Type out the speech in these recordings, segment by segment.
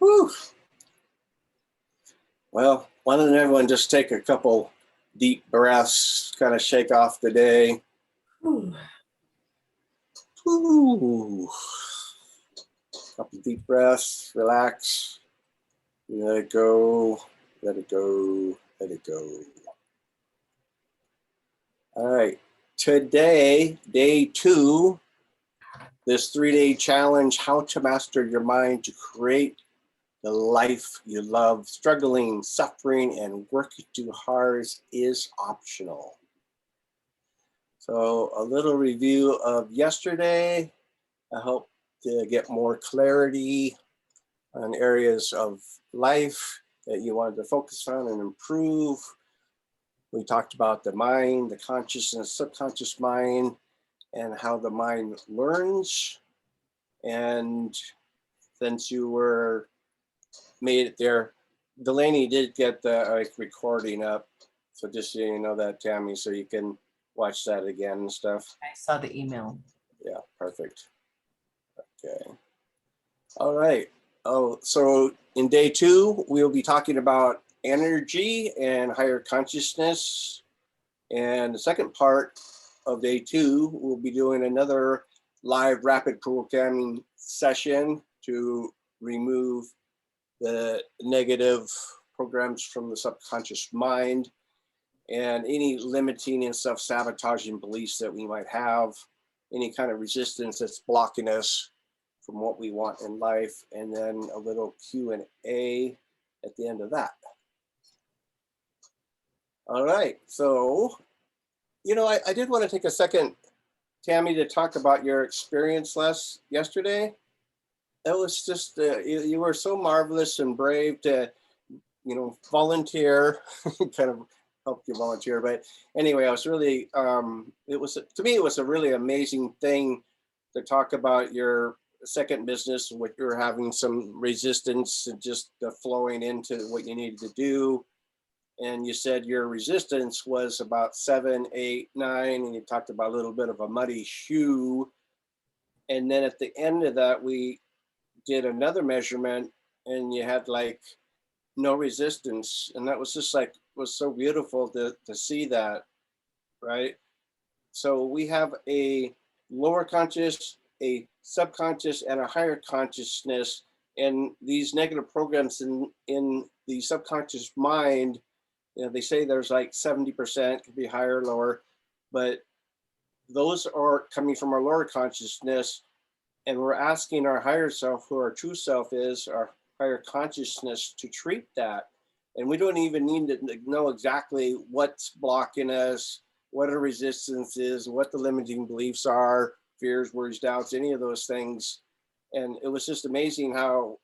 Whew. Well, why don't everyone just take a couple deep breaths, kind of shake off the day. Ooh. Couple deep breaths, relax, let it go, let it go, let it go. All right, today, day 2, this 3-day challenge, how to master your mind to create the life you love. Struggling, suffering, and working too hard is optional. So a little review of yesterday. I hope to get more clarity on areas of life that you wanted to focus on and improve. We talked about the mind, the conscious and subconscious mind, and how the mind learns. And since you were made it there, Delaney did get the recording up. So just so you know that, Tammy, so you can watch that again and stuff. I saw the email. Yeah, perfect. Okay. All right. Oh, so in day 2, we'll be talking about energy and higher consciousness. And the second part of day 2, we'll be doing another live rapid programming session to remove the negative programs from the subconscious mind and any limiting and self-sabotaging beliefs that we might have, any kind of resistance that's blocking us from what we want in life, and then a little Q&A at the end of that. All right, so, I did want to take a second, Tammy, to talk about your experience yesterday. It was just, you were so marvelous and brave to, volunteer, kind of help you volunteer. But anyway, I was really, to me, it was a really amazing thing to talk about your second business, what you're having some resistance and just flowing into what you needed to do. And you said your resistance was about 7, 8, 9, and you talked about a little bit of a muddy shoe. And then at the end of that, we did another measurement and you had like no resistance. And that was just was so beautiful to see that, right? So we have a lower conscious, a subconscious, and a higher consciousness. And these negative programs in the subconscious mind, they say there's like 70%, could be higher or lower, but those are coming from our lower consciousness. And we're asking our higher self, who our true self is, our higher consciousness, to treat that. And we don't even need to know exactly what's blocking us, what a resistance is, what the limiting beliefs are, fears, worries, doubts, any of those things. And it was just amazing how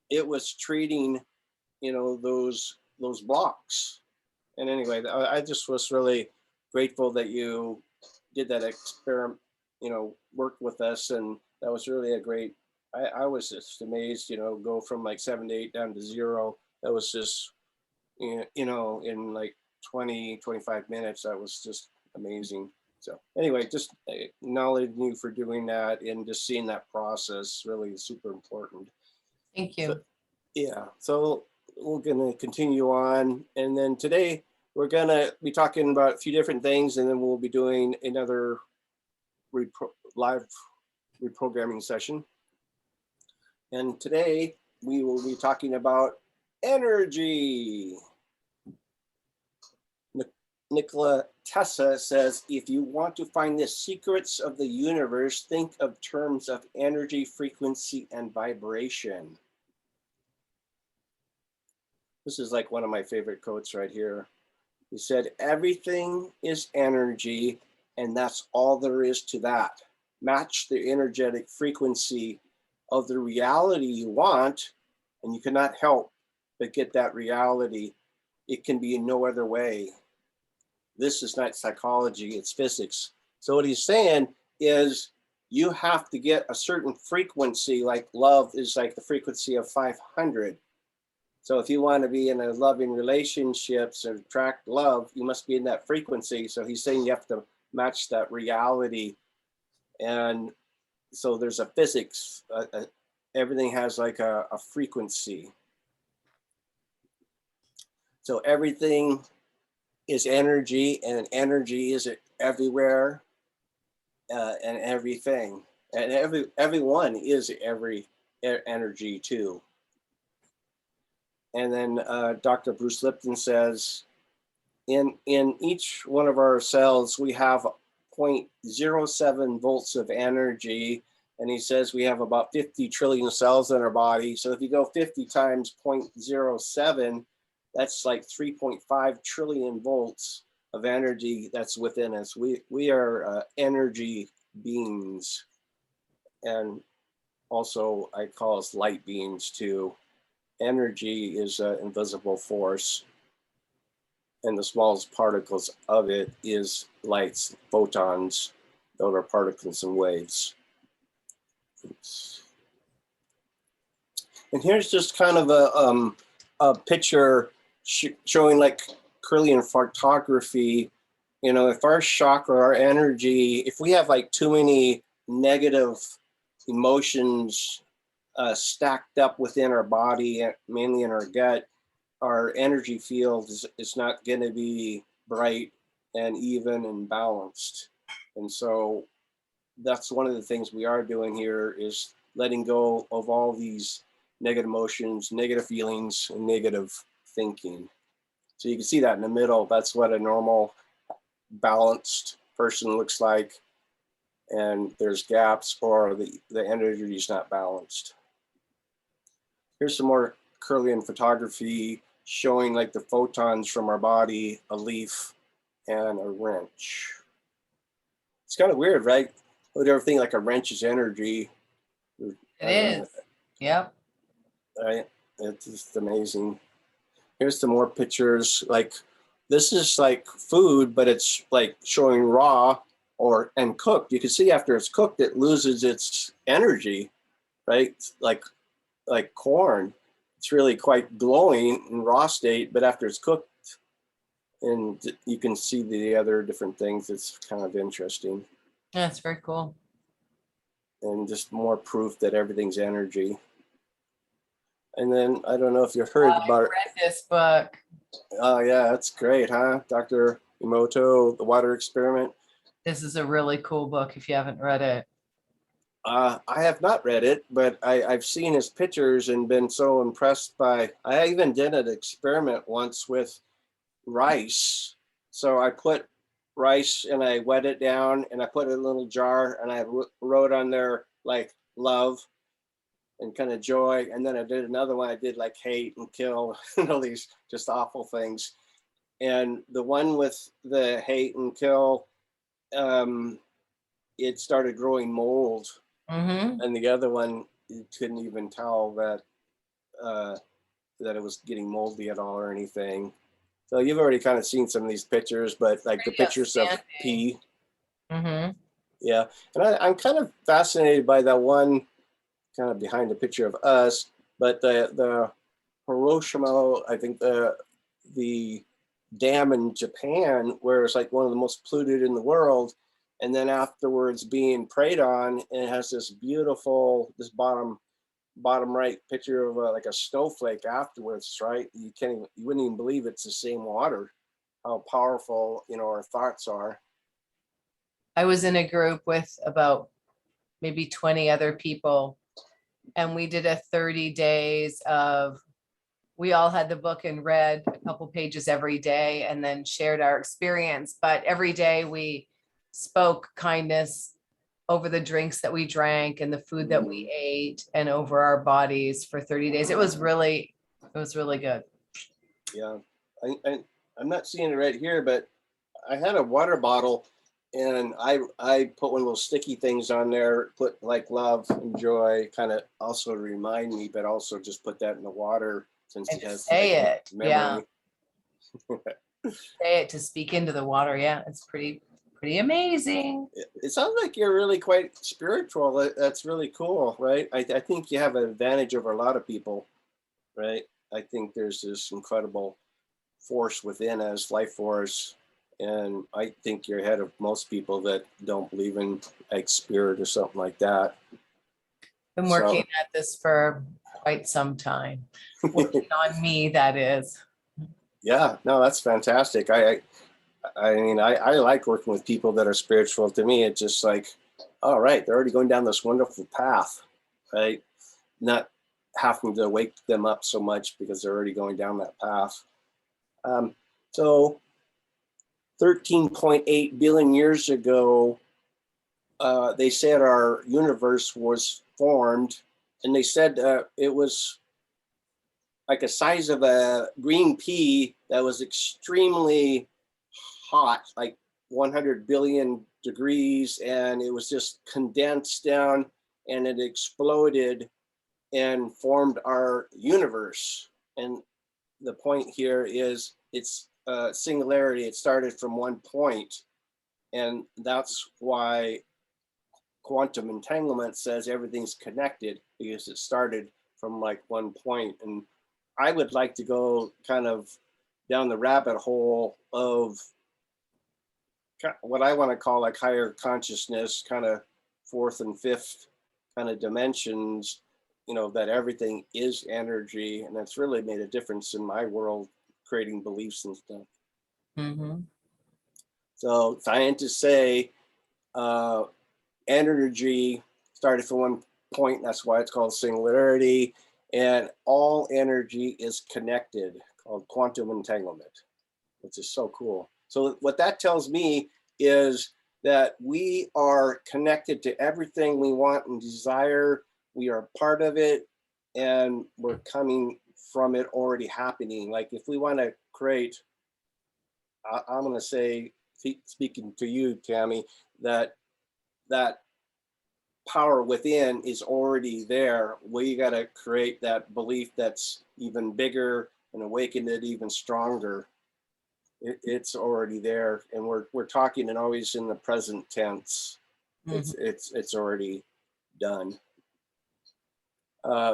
it was treating, those blocks. And anyway, I just was really grateful that you did that experiment, worked with us. And that was really a great, I was just amazed, go from like 7 to 8 down to 0. That was just, in like 20, 25 minutes, that was just amazing. So anyway, just acknowledging you for doing that and just seeing that process really super important. Thank you. So, yeah, so we're going to continue on. And then today we're going to be talking about a few different things, and then we'll be doing another live reprogramming session. And today we will be talking about energy. Nikola Tesla says, if you want to find the secrets of the universe, think of terms of energy, frequency, and vibration. This is like one of my favorite quotes right here. He said, everything is energy, and that's all there is to that. Match the energetic frequency of the reality you want, and you cannot help but get that reality. It can be in no other way. This is not psychology, it's physics. So what he's saying is you have to get a certain frequency, like love is like the frequency of 500. So if you want to be in a loving relationships and attract love, you must be in that frequency. So he's saying you have to match that reality. And so there's a physics, everything has like a frequency. So everything is energy, and energy is everywhere, and everything, and everyone is energy too. And then Dr. Bruce Lipton says, in each one of our cells, we have 0.07 volts of energy. And he says we have about 50 trillion cells in our body. So if you go 50 times 0.07, that's like 3.5 trillion volts of energy that's within us. We are energy beings. And also I call us light beings too. Energy is an invisible force, and the smallest particles of it is lights, photons. Those are particles and waves. Oops. And here's just kind of a picture showing like Kirlian photography. You know, if our chakra, our energy, if we have like too many negative emotions stacked up within our body, mainly in our gut, our energy field is not going to be bright and even and balanced. And so that's one of the things we are doing here, is letting go of all these negative emotions, negative feelings, and negative thinking. So you can see that in the middle. That's what a normal balanced person looks like. And there's gaps, or the energy is not balanced. Here's some more Kirlian photography showing like the photons from our body, a leaf, and a wrench. It's kind of weird, right? Would ever think like a wrench is energy? It is. Yep. Right? It's just amazing. Here's some more pictures. Like this is like food, but it's like showing raw and cooked. You can see after it's cooked, it loses its energy, right? Like corn. It's really quite glowing in raw state, but after it's cooked, and you can see the other different things. It's kind of interesting. Yeah, it's very cool. And just more proof that everything's energy. And then I don't know if you've heard about I read this book. Oh yeah, that's great, huh? Dr. Emoto, The Water Experiment. This is a really cool book if you haven't read it. I have not read it, but I've seen his pictures and been so impressed by. I even did an experiment once with rice. So I put rice and I wet it down and I put it in a little jar and I wrote on there like love and kind of joy. And then I did another one. I did like hate and kill and all these just awful things. And the one with the hate and kill, it started growing mold. Mm-hmm. And the other one, you couldn't even tell that that it was getting moldy at all or anything. So you've already kind of seen some of these pictures, but like the pictures of pea. Mm-hmm. Yeah. And I'm kind of fascinated by that one kind of behind the picture of us, but the Hiroshima, I think the dam in Japan, where it's like one of the most polluted in the world, and then afterwards being preyed on, and it has this beautiful, this bottom right picture of like a snowflake afterwards, right? You wouldn't even believe it's the same water. How powerful, our thoughts are. I was in a group with about maybe 20 other people, and we did a 30 days of, we all had the book and read a couple pages every day and then shared our experience. But every day we spoke kindness over the drinks that we drank and the food that we ate and over our bodies for 30 days. It was really good. Yeah, I'm not seeing it right here, but I had a water bottle and I put one of those sticky things on there, put like love and joy, kind of also to remind me, but also just put that in the water since And it has say like it. Yeah. memory. Say it, to speak into the water. Yeah. It's pretty amazing. It sounds like you're really quite spiritual. That's really cool, right? I think you have an advantage over a lot of people, right? I think there's this incredible force within us, life force. And I think you're ahead of most people that don't believe in like spirit or something like that. Been So working at this for quite some time. Working on me, that is. yeah, no, that's fantastic. I mean, I like working with people that are spiritual. To me, it's just like, all right, they're already going down this wonderful path, right? Not having to wake them up so much because they're already going down that path. So 13.8 billion years ago, they said our universe was formed, and they said it was like a size of a green pea that was extremely hot, like 100 billion degrees, and it was just condensed down and it exploded and formed our universe. And the point here is it's singularity. It started from one point, and that's why quantum entanglement says everything's connected, because it started from like one point. And I would like to go kind of down the rabbit hole of what I want to call like higher consciousness, kind of fourth and fifth kind of dimensions, that everything is energy. And that's really made a difference in my world, creating beliefs and stuff. Mhm. So scientists say energy started from one point. That's why it's called singularity. And all energy is connected, called quantum entanglement, which is so cool. So what that tells me is that we are connected to everything we want and desire. We are part of it, and we're coming from it already happening. Like if we want to create, I'm going to say, speaking to you, Tammy, that power within is already there. We got to create that belief that's even bigger and awaken it even stronger. It's already there, and we're talking and always in the present tense. Mhm. It's already done.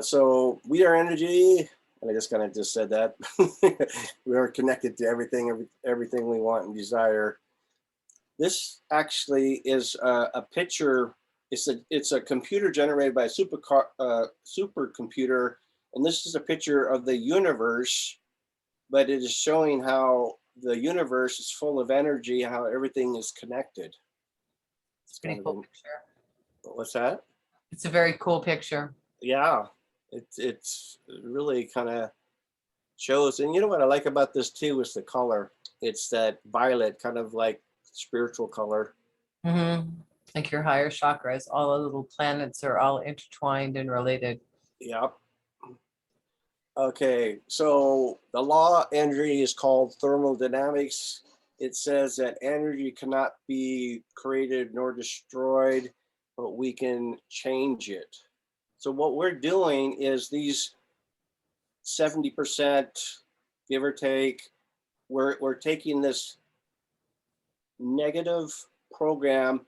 So we are energy, and I just kind of just said that. We are connected to everything we want and desire. This actually is a picture. It's a computer generated by a supercomputer, and this is a picture of the universe, but it is showing how the universe is full of energy, how everything is connected. It's Pretty kind of cool picture. what's that? It's a very cool picture. Yeah, it's really kind of shows. And you know what I like about this too is the color. It's that violet, kind of like spiritual color. Mhm. Like your higher chakras, all the little planets are all intertwined and related. Yep. Okay, so the law of energy is called thermodynamics. It says that energy cannot be created nor destroyed, but we can change it. So what we're doing is these 70%, give or take, we're taking this negative program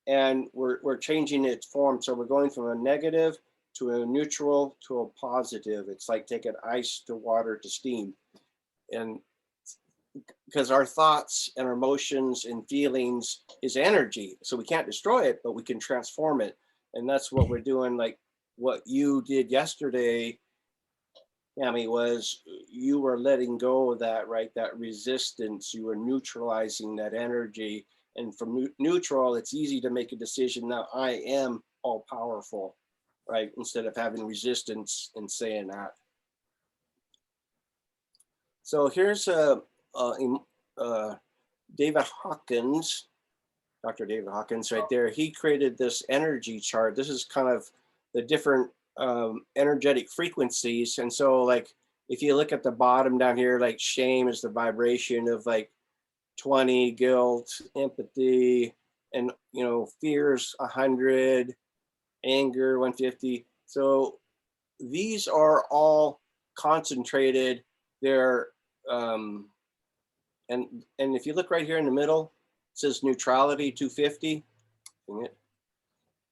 and we're changing its form. So we're going from a negative to a neutral to a positive. It's like taking ice to water to steam. And because our thoughts and our emotions and feelings is energy, so we can't destroy it, but we can transform it. And that's what we're doing. Like what you did yesterday, Tammy, was you were letting go of that, right? That resistance. You were neutralizing that energy. And from neutral, it's easy to make a decision. Now I am all powerful, right? Instead of having resistance and saying that. So here's David Hawkins, Dr. David Hawkins right there. He created this energy chart. This is kind of the different energetic frequencies. And so like, if you look at the bottom down here, like shame is the vibration of like 20, guilt, empathy, and fears 100, anger 150. So these are all concentrated. They're and if you look right here in the middle, it says neutrality 250.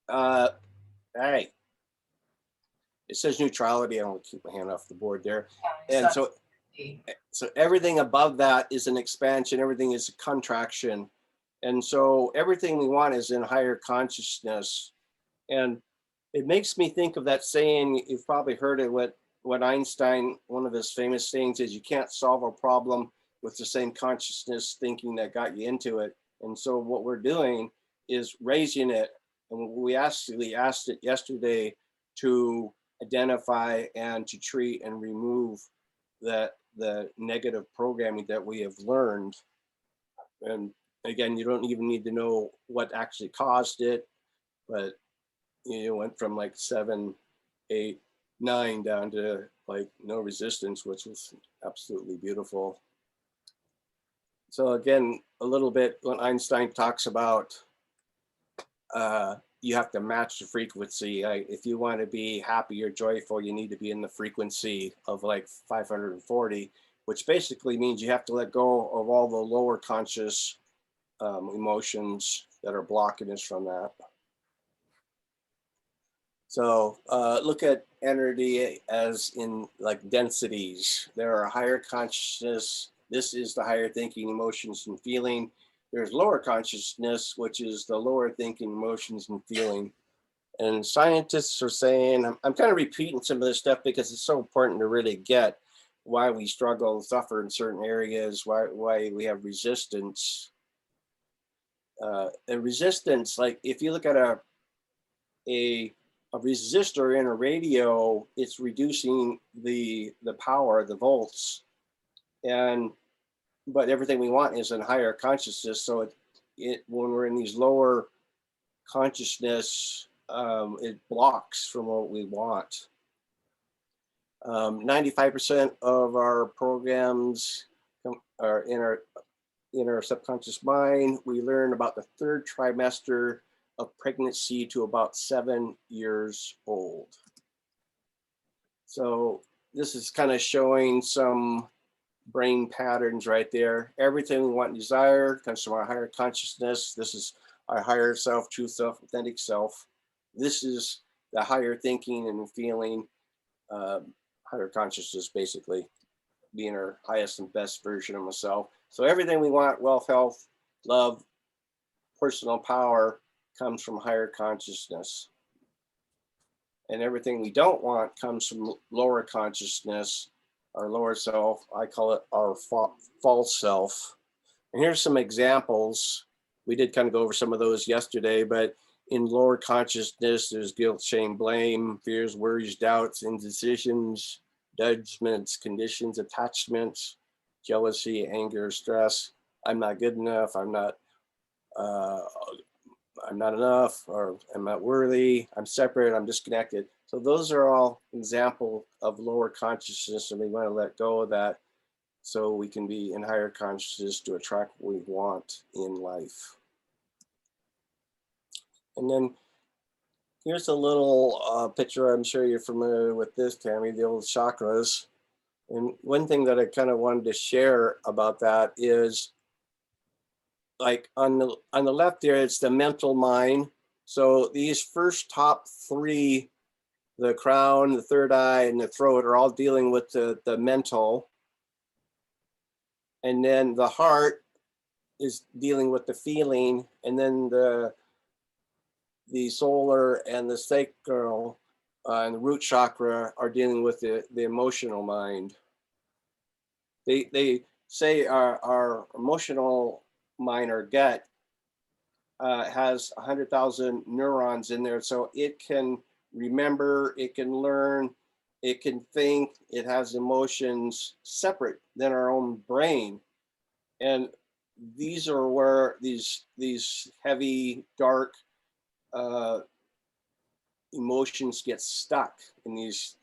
Uh, hey, it says neutrality. I don't want to keep my hand off the board there. And so everything above that is an expansion. Everything is a contraction. And so everything we want is in higher consciousness. And It makes me think of that saying, you've probably heard it, what Einstein, one of his famous sayings is, you can't solve a problem with the same consciousness thinking that got you into it. And so what we're doing is raising it. And we actually asked it yesterday to identify and to treat and remove the negative programming that we have learned. And again, you don't even need to know what actually caused it, but you went from like 7, 8, 9 down to like no resistance, which was absolutely beautiful. So again, a little bit when Einstein talks about you have to match the frequency. If you want to be happy or joyful, you need to be in the frequency of like 540, which basically means you have to let go of all the lower conscious emotions that are blocking us from that. So look at energy as in like densities. There are higher consciousness. This is the higher thinking, emotions, and feeling. There's lower consciousness, which is the lower thinking, emotions, and feeling. And scientists are saying, I'm kind of repeating some of this stuff because it's so important to really get why we struggle and suffer in certain areas, why we have resistance. And resistance, like if you look at a resistor in a radio, it's reducing the power, the volts, and but everything we want is in higher consciousness. So it when we're in these lower consciousness, it blocks from what we want. 95% of our programs are in our subconscious mind. We learn about the third trimester of pregnancy to about 7 years old. So this is kind of showing some brain patterns right there. Everything we want and desire comes from our higher consciousness. This is our higher self, true self, authentic self. This is the higher thinking and feeling, higher consciousness, basically being our highest and best version of myself. So everything we want, wealth, health, love, personal power, comes from higher consciousness. And everything we don't want comes from lower consciousness, our lower self. I call it our false self. And here's some examples. We did kind of go over some of those yesterday, but in lower consciousness, there's guilt, shame, blame, fears, worries, doubts, indecisions, judgments, conditions, attachments, jealousy, anger, stress. I'm not good enough. I'm not enough, or I'm not worthy. I'm separate. I'm disconnected. So those are all examples of lower consciousness, and we want to let go of that so we can be in higher consciousness to attract what we want in life. And then here's a little picture. I'm sure you're familiar with this, Tammy, the old chakras. And one thing that I kind of wanted to share about that is, like on the left there, it's the mental mind. So these first top 3, the crown, the third eye, and the throat, are all dealing with the mental. And then the heart is dealing with the feeling, and then the solar and the sacral and the root chakra are dealing with the emotional mind. They say our emotional mind, or gut, has 100,000 neurons in there, so it can remember, it can learn, it can think, it has emotions separate than our own brain. And these are where these heavy, dark emotions get stuck in these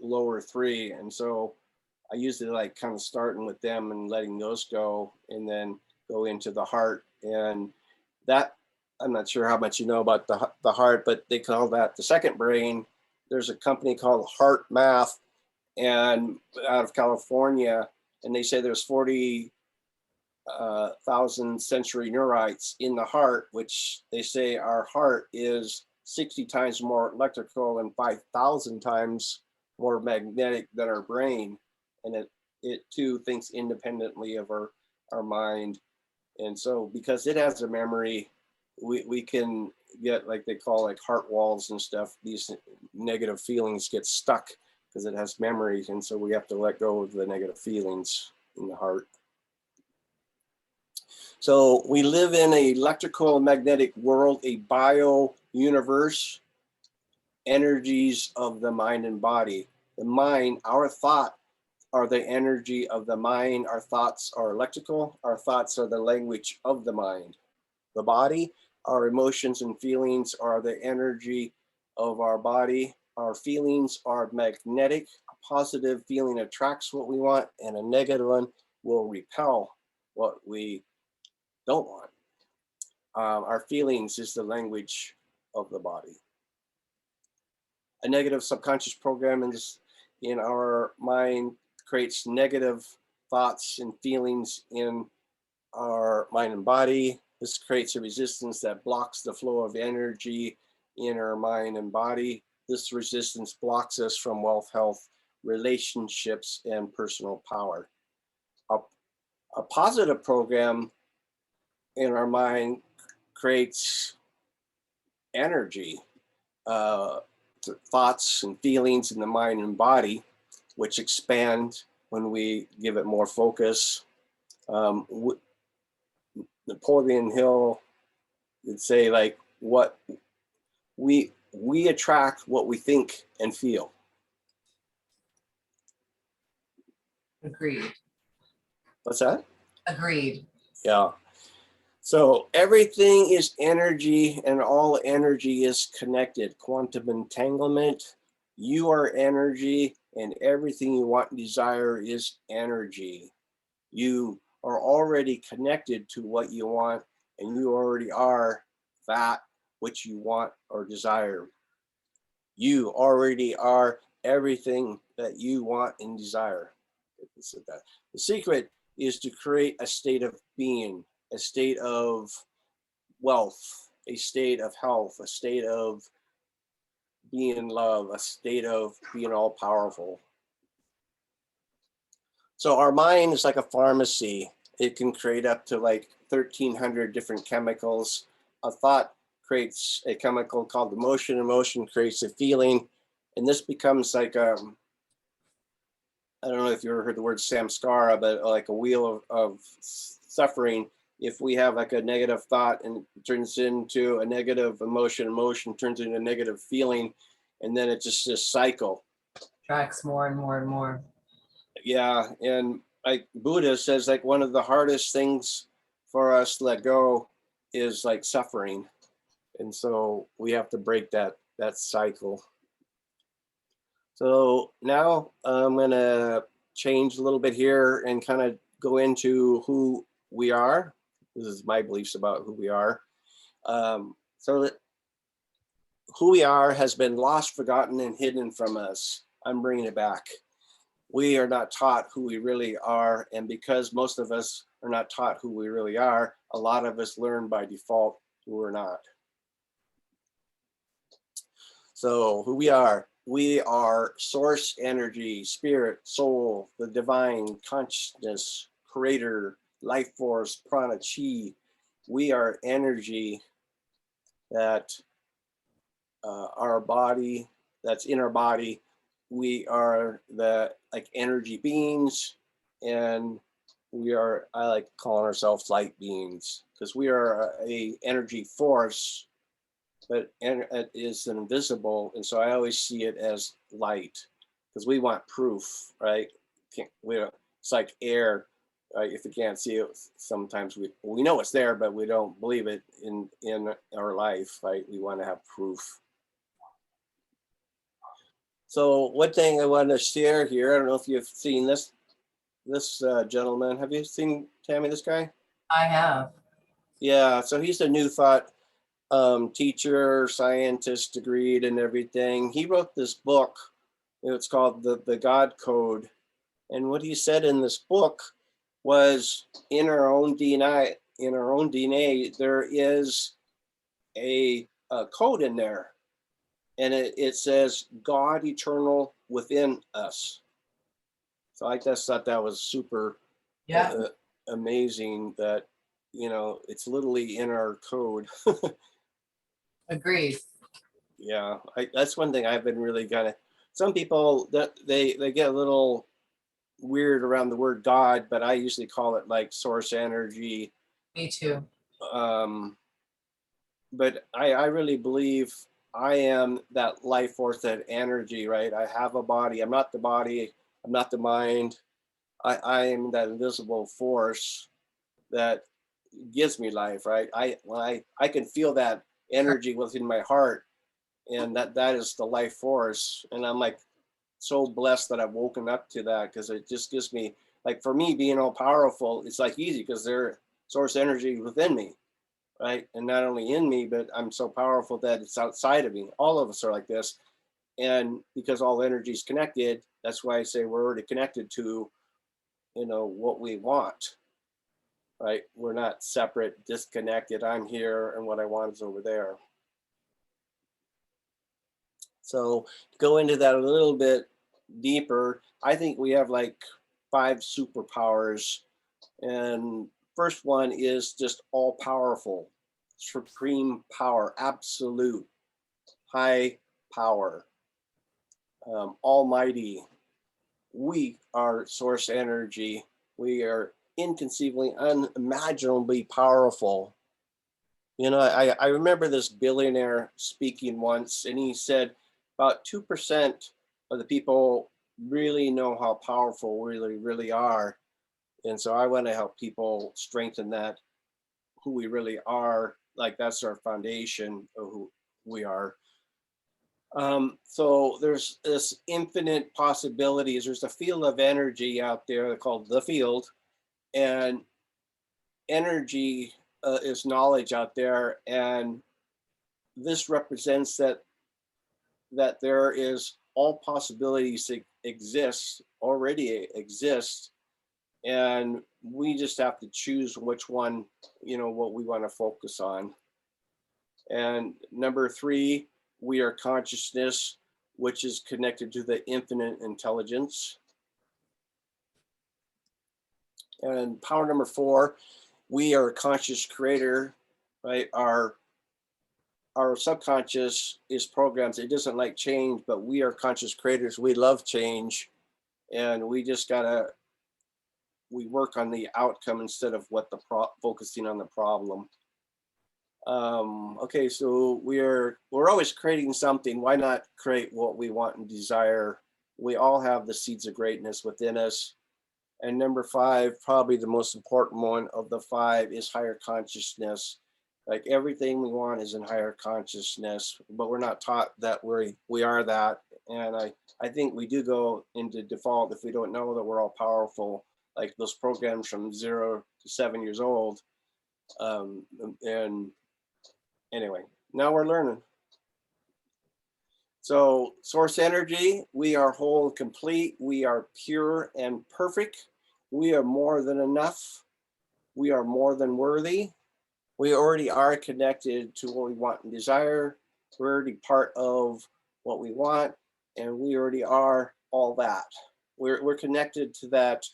lower 3. And so I usually like kind of starting with them and letting those go, and then go into the heart. And that, I'm not sure how much you know about the heart, but they call that the second brain. There's a company called Heart Math, and out of California, and they say there's 40,000 sensory neurites in the heart, which they say our heart is 60 times more electrical and 5,000 times more magnetic than our brain. And it too thinks independently of our mind. And so because it has a memory, we can get, like they call like heart walls and stuff, these negative feelings get stuck because it has memories. And so we have to let go of the negative feelings in the heart. So we live in an electrical and magnetic world, a bio universe, energies of the mind and body. The mind, our thought, are the energy of the mind. Our thoughts are electrical. Our thoughts are the language of the mind. The body, our emotions and feelings are the energy of our body. Our feelings are magnetic. A positive feeling attracts what we want, and a negative one will repel what we don't want. Our feelings is the language of the body. A negative subconscious program in our mind creates negative thoughts and feelings in our mind and body. This creates a resistance that blocks the flow of energy in our mind and body. This resistance blocks us from wealth, health, relationships, and personal power. A positive program in our mind creates energy, thoughts and feelings in the mind and body, which expand when we give it more focus. Napoleon Hill would say, like, what we attract what we think and feel. Agreed. What's that? Agreed. Yeah. So everything is energy, and all energy is connected. Quantum entanglement. You are energy, and everything you want and desire is energy. You are already connected to what you want, and you already are that which you want or desire. You already are everything that you want and desire. The secret is to create a state of being, a state of wealth, a state of health, a state of being in love, a state of being all powerful. So our mind is like a pharmacy. It can create up to like 1,300 different chemicals. A thought creates a chemical called emotion. Emotion creates a feeling. And this becomes like, I don't know if you ever heard the word samskara, but like a wheel of suffering. If we have like a negative thought and it turns into a negative emotion, emotion turns into a negative feeling, and then it's just this cycle. Tracks more and more and more. Yeah, and like Buddha says, like one of the hardest things for us to let go is like suffering, and so we have to break that cycle. So now I'm gonna change a little bit here and kind of go into who we are. This is my beliefs about who we are. So that who we are has been lost, forgotten, and hidden from us. I'm bringing it back. We are not taught who we really are. And because most of us are not taught who we really are, a lot of us learn by default who we're not. So who we are source energy, spirit, soul, the divine consciousness, creator, life force, prana, chi. We are energy that our body, that's in our body. We are the like energy beings, and we are, I like calling ourselves light beings, because we are a energy force, but it is invisible. And so I always see it as light, because we want proof, right? It's like air, right? If you can't see it, sometimes we know it's there, but we don't believe it in our life, right? We want to have proof. So one thing I want to share here, I don't know if you've seen this gentleman. Have you seen, Tammy, this guy? I have. Yeah, so he's a New Thought teacher, scientist, degreed and everything. He wrote this book. It's called the God Code. And what he said in this book was, in our own DNA, there is a code in there. And it says God eternal within us. So I just thought that was super amazing that, it's literally in our code. Agreed. Yeah, that's one thing I've been really kind of. Some people that they get a little weird around the word God, but I usually call it like source energy. Me too. Um, but I really believe I am that life force, that energy, right? I have a body. I'm not the body. I'm not the mind. I am that invisible force that gives me life, right? I can feel that energy within my heart, and that is the life force. And I'm like so blessed that I've woken up to that, because it just gives me, like, for me, being all powerful, it's like easy because there's source energy within me, right? And not only in me, but I'm so powerful that it's outside of me. All of us are like this. And because all energy is connected, that's why I say we're already connected to, what we want, right? We're not separate, disconnected. I'm here and what I want is over there. So to go into that a little bit deeper, I think we have like 5 superpowers. And first one is just all powerful, supreme power, absolute, high power, almighty. We are source energy. We are inconceivably, unimaginably powerful. I remember this billionaire speaking once, and he said about 2% of the people really know how powerful we really are. And so I want to help people strengthen that, who we really are. Like, that's our foundation of who we are. So there's this infinite possibilities. There's a field of energy out there called the field, and energy is knowledge out there, and this represents that there is all possibilities that already exist, and we just have to choose which one, what we want to focus on. And number 3, we are consciousness, which is connected to the infinite intelligence. And power number 4, we are a conscious creator, right? Our subconscious is programmed. It doesn't like change, but we are conscious creators. We love change, and we just we work on the outcome instead of focusing on the problem. Okay, so we're always creating something. Why not create what we want and desire? We all have the seeds of greatness within us. And number 5, probably the most important one of the 5, is higher consciousness. Like, everything we want is in higher consciousness, but we're not taught that we are that. And I think we do go into default if we don't know that we're all powerful, like those programs from 0 to 7 years old. And anyway, now we're learning. So source energy, we are whole and complete. We are pure and perfect. We are more than enough. We are more than worthy. We already are connected to what we want and desire. We're already part of what we want, and we already are all that. We're connected to that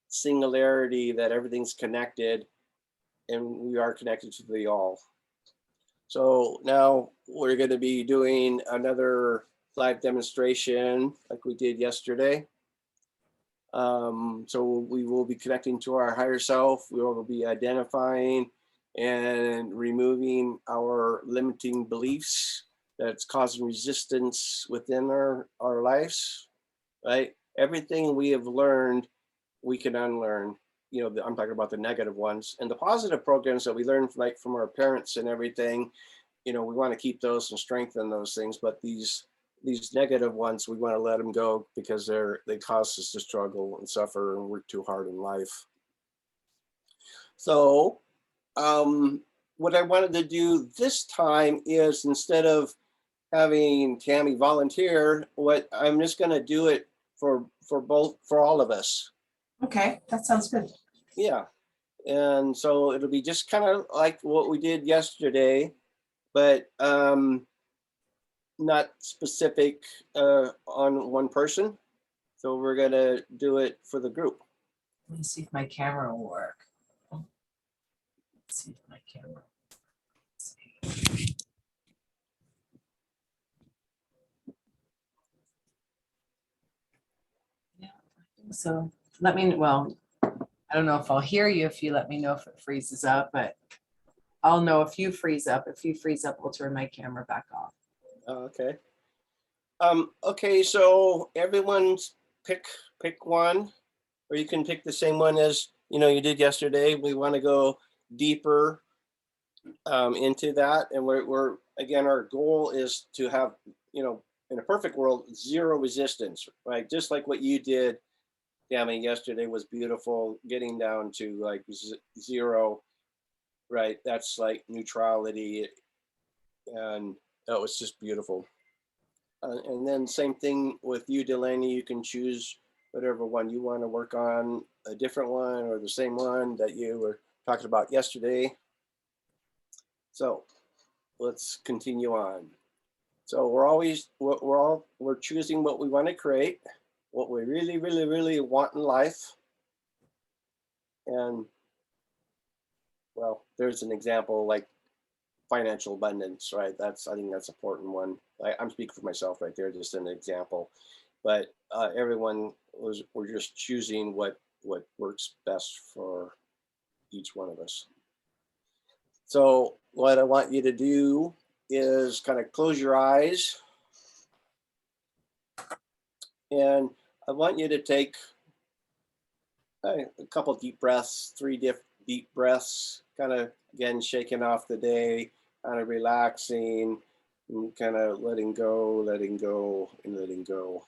singularity, that everything's connected, and we are connected to the all. So now we're going to be doing another live demonstration like we did yesterday. So we will be connecting to our higher self. We will be identifying and removing our limiting beliefs that's causing resistance within our lives, right? Everything we have learned, we can unlearn. I'm talking about the negative ones, and the positive programs that we learned from our parents and everything. We want to keep those and strengthen those things, but these negative ones, we want to let them go because they cause us to struggle and suffer and work too hard in life. So what I wanted to do this time is, instead of having Tammy volunteer, what I'm just going to do it for all of us. Okay, that sounds good. Yeah. And so it'll be just kind of like what we did yesterday, but not specific on one person. So we're going to do it for the group. Let me see if my camera will work. Let's see if my camera. So let me, well, I don't know if I'll hear you if you let me know if it freezes up, but I'll know if you freeze up. If you freeze up, we'll turn my camera back off. Oh, okay. Okay, so everyone's pick one, or you can pick the same one as you did yesterday. We want to go deeper into that, and we're again, our goal is to have in a perfect world, zero resistance, right? Just like what you did, Tammy, yesterday was beautiful. Getting down to like zero, right? That's like neutrality, and that was just beautiful. And then same thing with you, Delaney. You can choose whatever one you want to work on, a different one or the same one that you were talking about yesterday. So let's continue on. So we're choosing what we want to create, what we really, really, really want in life. And well, there's an example like financial abundance, right? I think that's an important one. I'm speaking for myself right there, just an example. But we're just choosing what works best for each one of us. So what I want you to do is kind of close your eyes, and I want you to take a couple deep breaths, three deep breaths, kind of again shaking off the day, kind of relaxing, and kind of letting go, and letting go.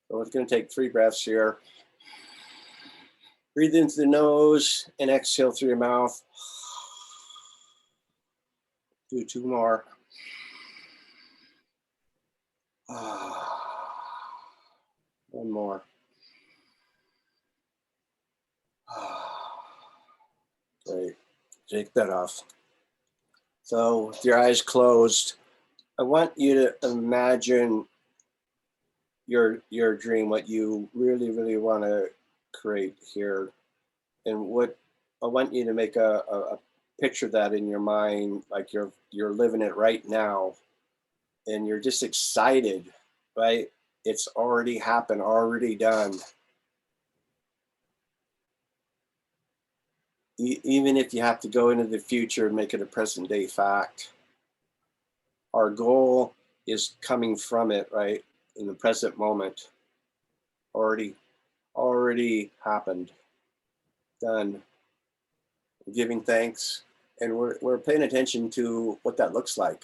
So it's going to take 3 breaths here. Breathe into the nose and exhale through your mouth. Do 2 more. One more. Great. Shake that off. So with your eyes closed, I want you to imagine your dream, what you really, really want to create here. And what I want you to make a picture that in your mind, like you're living it right now, and you're just excited, right? It's already happened, already done. Even if you have to go into the future and make it a present day fact, our goal is coming from it, right? In the present moment, already happened, done. We're giving thanks, and we're paying attention to what that looks like.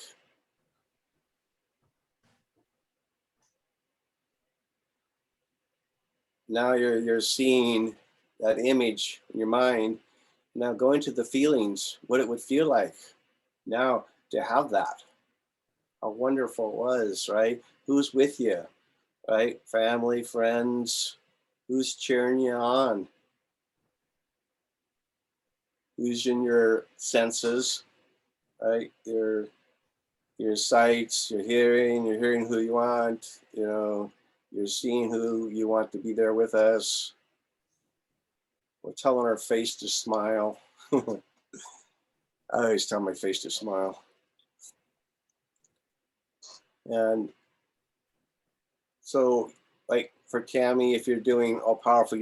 Now you're seeing that image in your mind. Now go into the feelings, what it would feel like now to have that. How wonderful it was, right? Who's with you, right? Family, friends, who's cheering you on? Who's in your senses, right? Your sights, you're hearing who you want, you're seeing who you want to be there with us. We're telling our face to smile. I always tell my face to smile. And so, like for Tammy, if you're doing all powerful,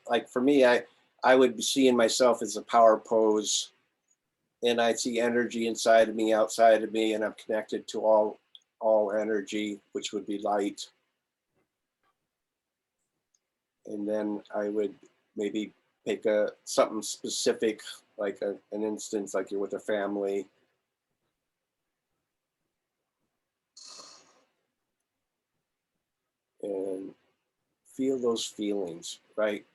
like for me, I would be seeing myself as a power pose, and I see energy inside of me, outside of me, and I'm connected to all energy, which would be light. And then I would maybe pick something specific, like an instance, like you're with a family. And feel those feelings, right?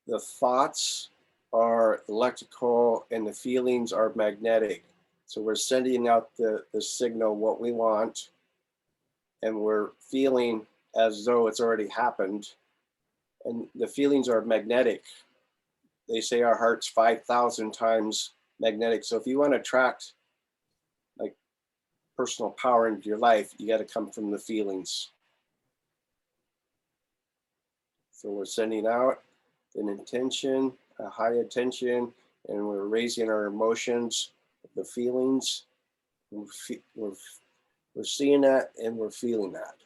The thoughts are electrical and the feelings are magnetic. So we're sending out the signal, what we want, and we're feeling as though it's already happened. And the feelings are magnetic. They say our heart's 5,000 times magnetic. So if you want to attract like personal power into your life, you got to come from the feelings. So we're sending out an intention, a high intention, and we're raising our emotions, the feelings. We're seeing that and we're feeling that.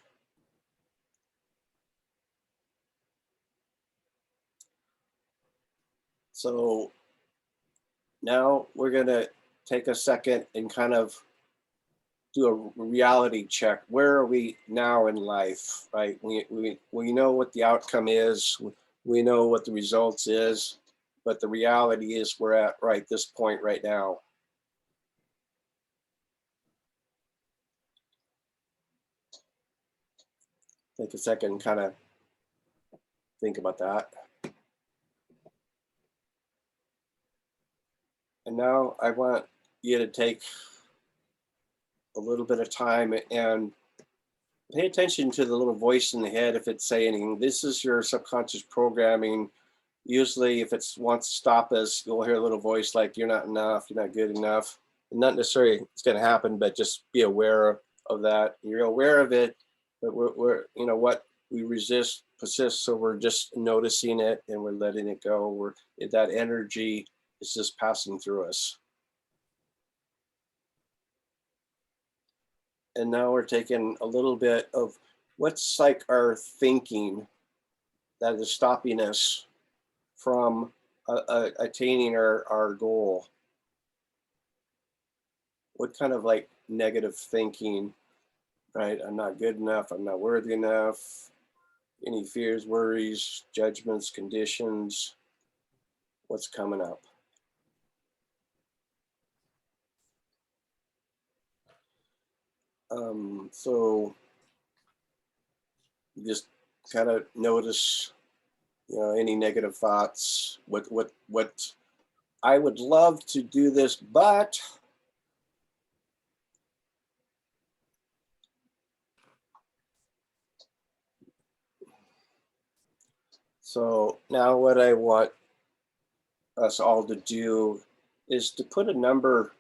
So now we're going to take a second and kind of do a reality check. Where are we now in life, right? We know what the outcome is. We know what the results is, but the reality is we're at right this point right now. Take a second and kind of think about that. And now I want you to take a little bit of time and pay attention to the little voice in the head if it's saying anything. This is your subconscious programming. Usually if it wants to stop us, you'll hear a little voice like, you're not enough, you're not good enough. And not necessarily it's going to happen, but just be aware of that. You're aware of it, but we're you know what, we resist, persist, so we're just noticing it and we're letting it go. That energy is just passing through us. And now we're taking a little bit of what's like our thinking that is stopping us from attaining our goal. What kind of like negative thinking, right? I'm not good enough, I'm not worthy enough. Any fears, worries, judgments, conditions, what's coming up? So just kind of notice, you know, any negative thoughts. What I would love to do this, but so now what I want us all to do is to put a number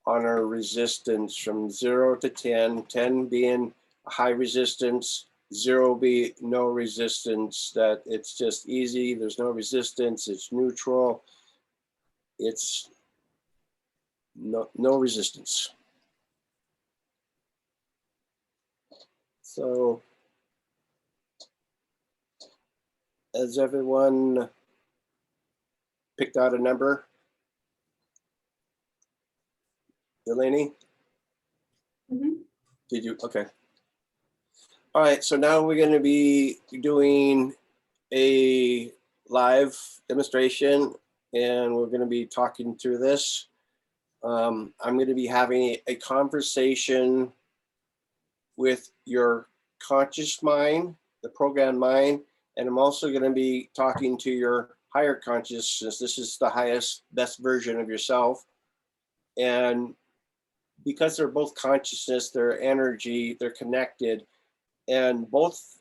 on our resistance from 0 to 10, 10 being a high resistance, 0 be no resistance, that it's just easy, there's no resistance, it's neutral, it's no resistance. So has everyone picked out a number? Delaney? Mm-hmm. Did you? Okay. All right, so now we're going to be doing a live demonstration and we're going to be talking through this. I'm going to be having a conversation with your conscious mind, the programmed mind, and I'm also going to be talking to your higher consciousness. This is the highest, best version of yourself. And because they're both consciousness, they're energy, they're connected, and both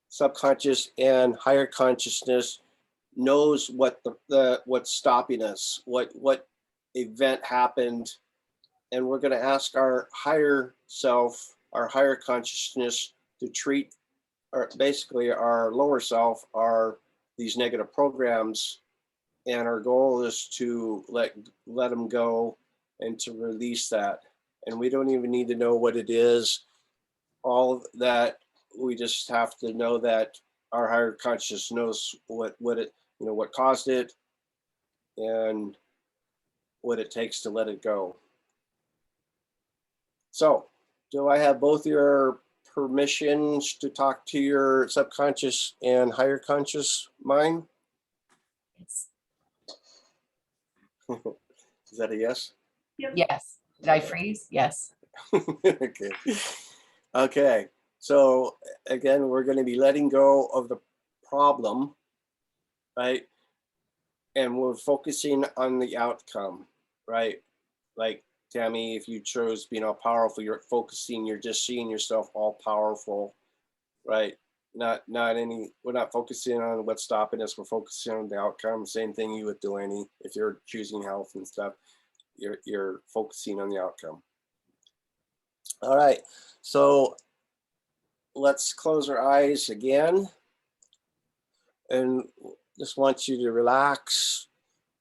subconscious and higher consciousness knows what what's stopping us, what event happened, and we're going to ask our higher self, our higher consciousness, to treat basically our lower self, these negative programs, and our goal is to let them go and to release that. And we don't even need to know what it is. All of that, we just have to know that our higher consciousness knows what it, you know, what caused it and what it takes to let it go. So, do I have both your permissions to talk to your subconscious and higher conscious mind? Yes. Is that a yes? Yep. Yes. Did I freeze? Yes. Okay. Okay. So again, we're going to be letting go of the problem, right? And we're focusing on the outcome, right? Like Tammy, if you chose being all powerful, you're focusing, you're just seeing yourself all powerful, right? Not any, we're not focusing on what's stopping us, we're focusing on the outcome. Same thing you with Delaney, if you're choosing health and stuff, you're focusing on the outcome. All right, so let's close our eyes again. And just want you to relax.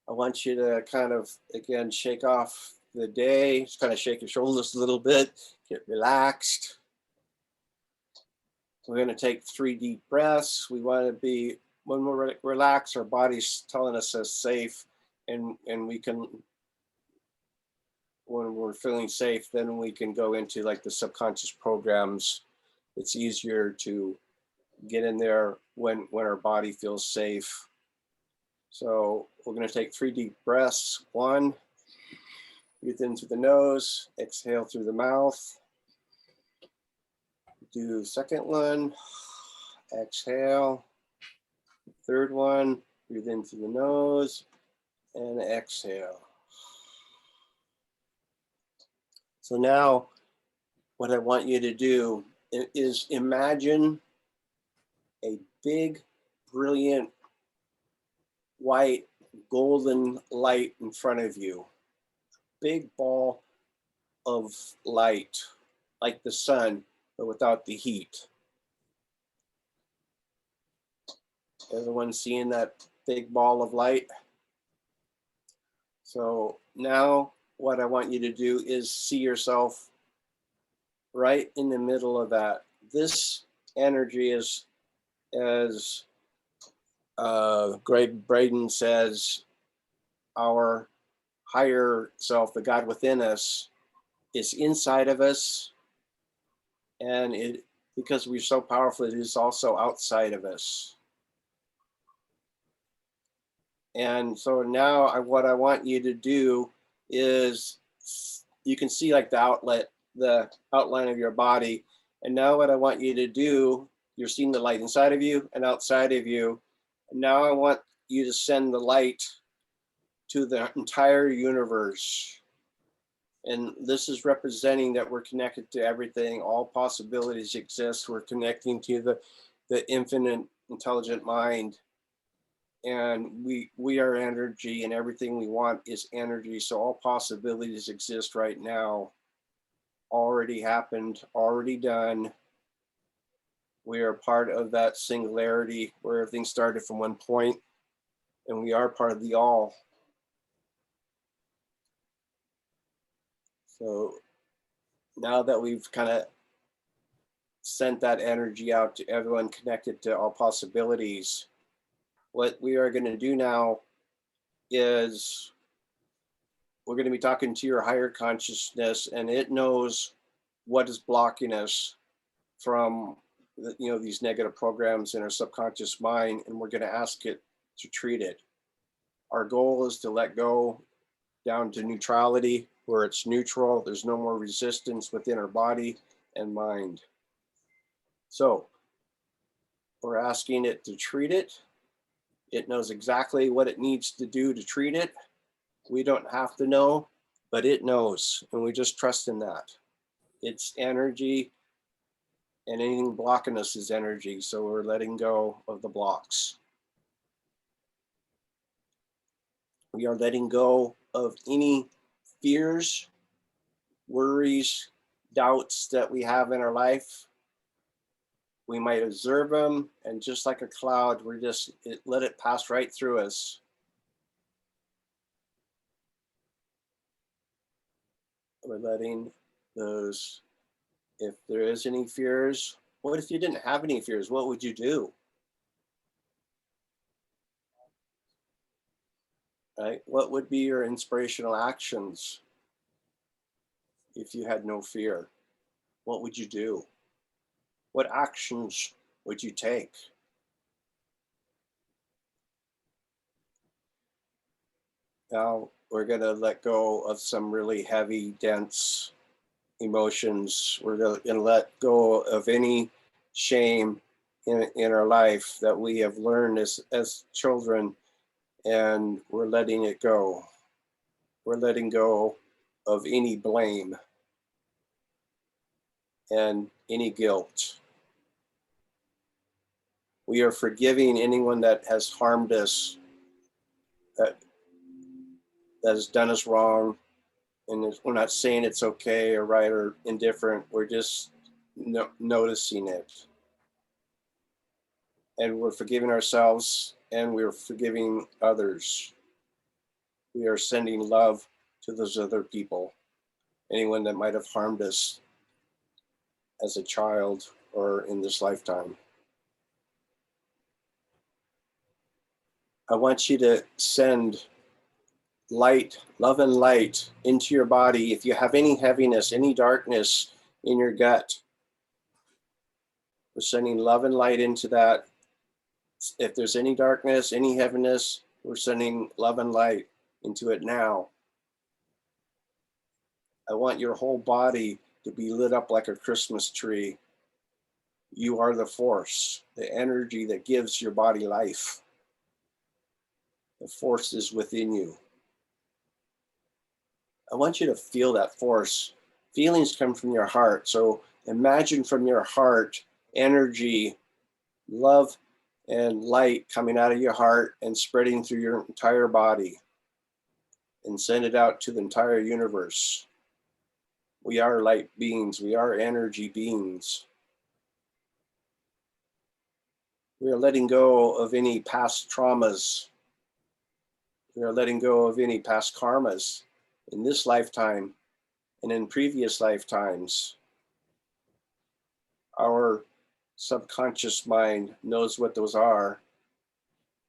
I want you to kind of, again, shake off the day, just kind of shake your shoulders a little bit, get relaxed. We're going to take 3 deep breaths. We want to be when we're relaxed, our body's telling us it's safe, and we can, when we're feeling safe, then we can go into like the subconscious programs. It's easier to get in there when our body feels safe. So we're going to take 3 deep breaths. 1, breathe in through the nose, exhale through the mouth. Do the second one, exhale. Third one, breathe in through the nose and exhale. So now what I want you to do is imagine a big, brilliant, white, golden light in front of you. Big ball of light, like the sun, but without the heat. Everyone seeing that big ball of light? So now what I want you to do is see yourself right in the middle of that. This energy is, as Greg Braden says, our higher self, the God within us, is inside of us, and it, because we're so powerful, it is also outside of us. And so now what I want you to do is, you can see like the outline of your body. And now what I want you to do, you're seeing the light inside of you and outside of you. And now I want you to send the light to the entire universe. And this is representing that we're connected to everything. All possibilities exist. We're connecting to the infinite intelligent mind. And we are energy, and everything we want is energy. So all possibilities exist right now. Already happened, already done. We are part of that singularity where everything started from one point, and we are part of the all. So now that we've kind of sent that energy out to everyone connected to all possibilities, what we are going to do now is we're going to be talking to your higher consciousness, and it knows what is blocking us from these negative programs in our subconscious mind, and we're going to ask it to treat it. Our goal is to let go down to neutrality, where it's neutral. There's no more resistance within our body and mind. So we're asking it to treat it. It knows exactly what it needs to do to treat it. We don't have to know, but it knows, and we just trust in that. It's energy, and anything blocking us is energy. So we're letting go of the blocks. We are letting go of any fears, worries, doubts that we have in our life. We might observe them, and just like a cloud, let it pass right through us. We're letting those, if there is any fears, what if you didn't have any fears? What would you do? Right? What would be your inspirational actions if you had no fear? What would you do? What actions would you take? Now we're going to let go of some really heavy, dense emotions. We're going to let go of any shame in our life that we have learned as children, and we're letting it go. We're letting go of any blame and any guilt. We are forgiving anyone that has harmed us, that has done us wrong. And we're not saying it's okay or right or indifferent. We're just noticing it. And we're forgiving ourselves, and we're forgiving others. We are sending love to those other people, anyone that might have harmed us as a child or in this lifetime. I want you to send light, love and light into your body. If you have any heaviness, any darkness in your gut, we're sending love and light into that. If there's any darkness, any heaviness, we're sending love and light into it now. I want your whole body to be lit up like a Christmas tree. You are the force, the energy that gives your body life. The force is within you. I want you to feel that force. Feelings come from your heart. So imagine from your heart energy, love, and light coming out of your heart and spreading through your entire body, and send it out to the entire universe. We are light beings. We are energy beings. We are letting go of any past traumas. We are letting go of any past karmas in this lifetime and in previous lifetimes. Our subconscious mind knows what those are.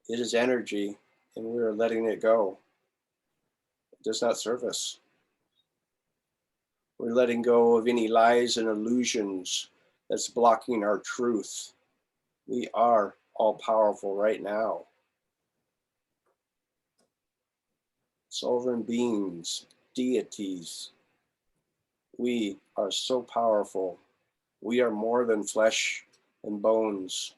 It is energy, and we are letting it go. It does not serve us. We're letting go of any lies and illusions that's blocking our truth. We are all powerful right now. Sovereign beings, deities. We are so powerful. We are more than flesh and bones.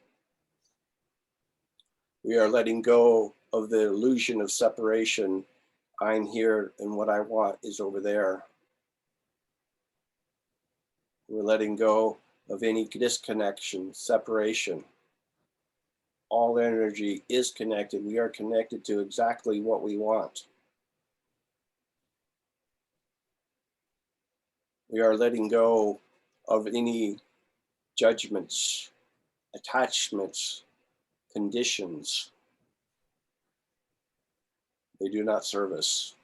We are letting go of the illusion of separation. I'm here and what I want is over there. We're letting go of any disconnection, separation. All energy is connected. We are connected to exactly what we want. We are letting go of any judgments, attachments, conditions. They do not serve us.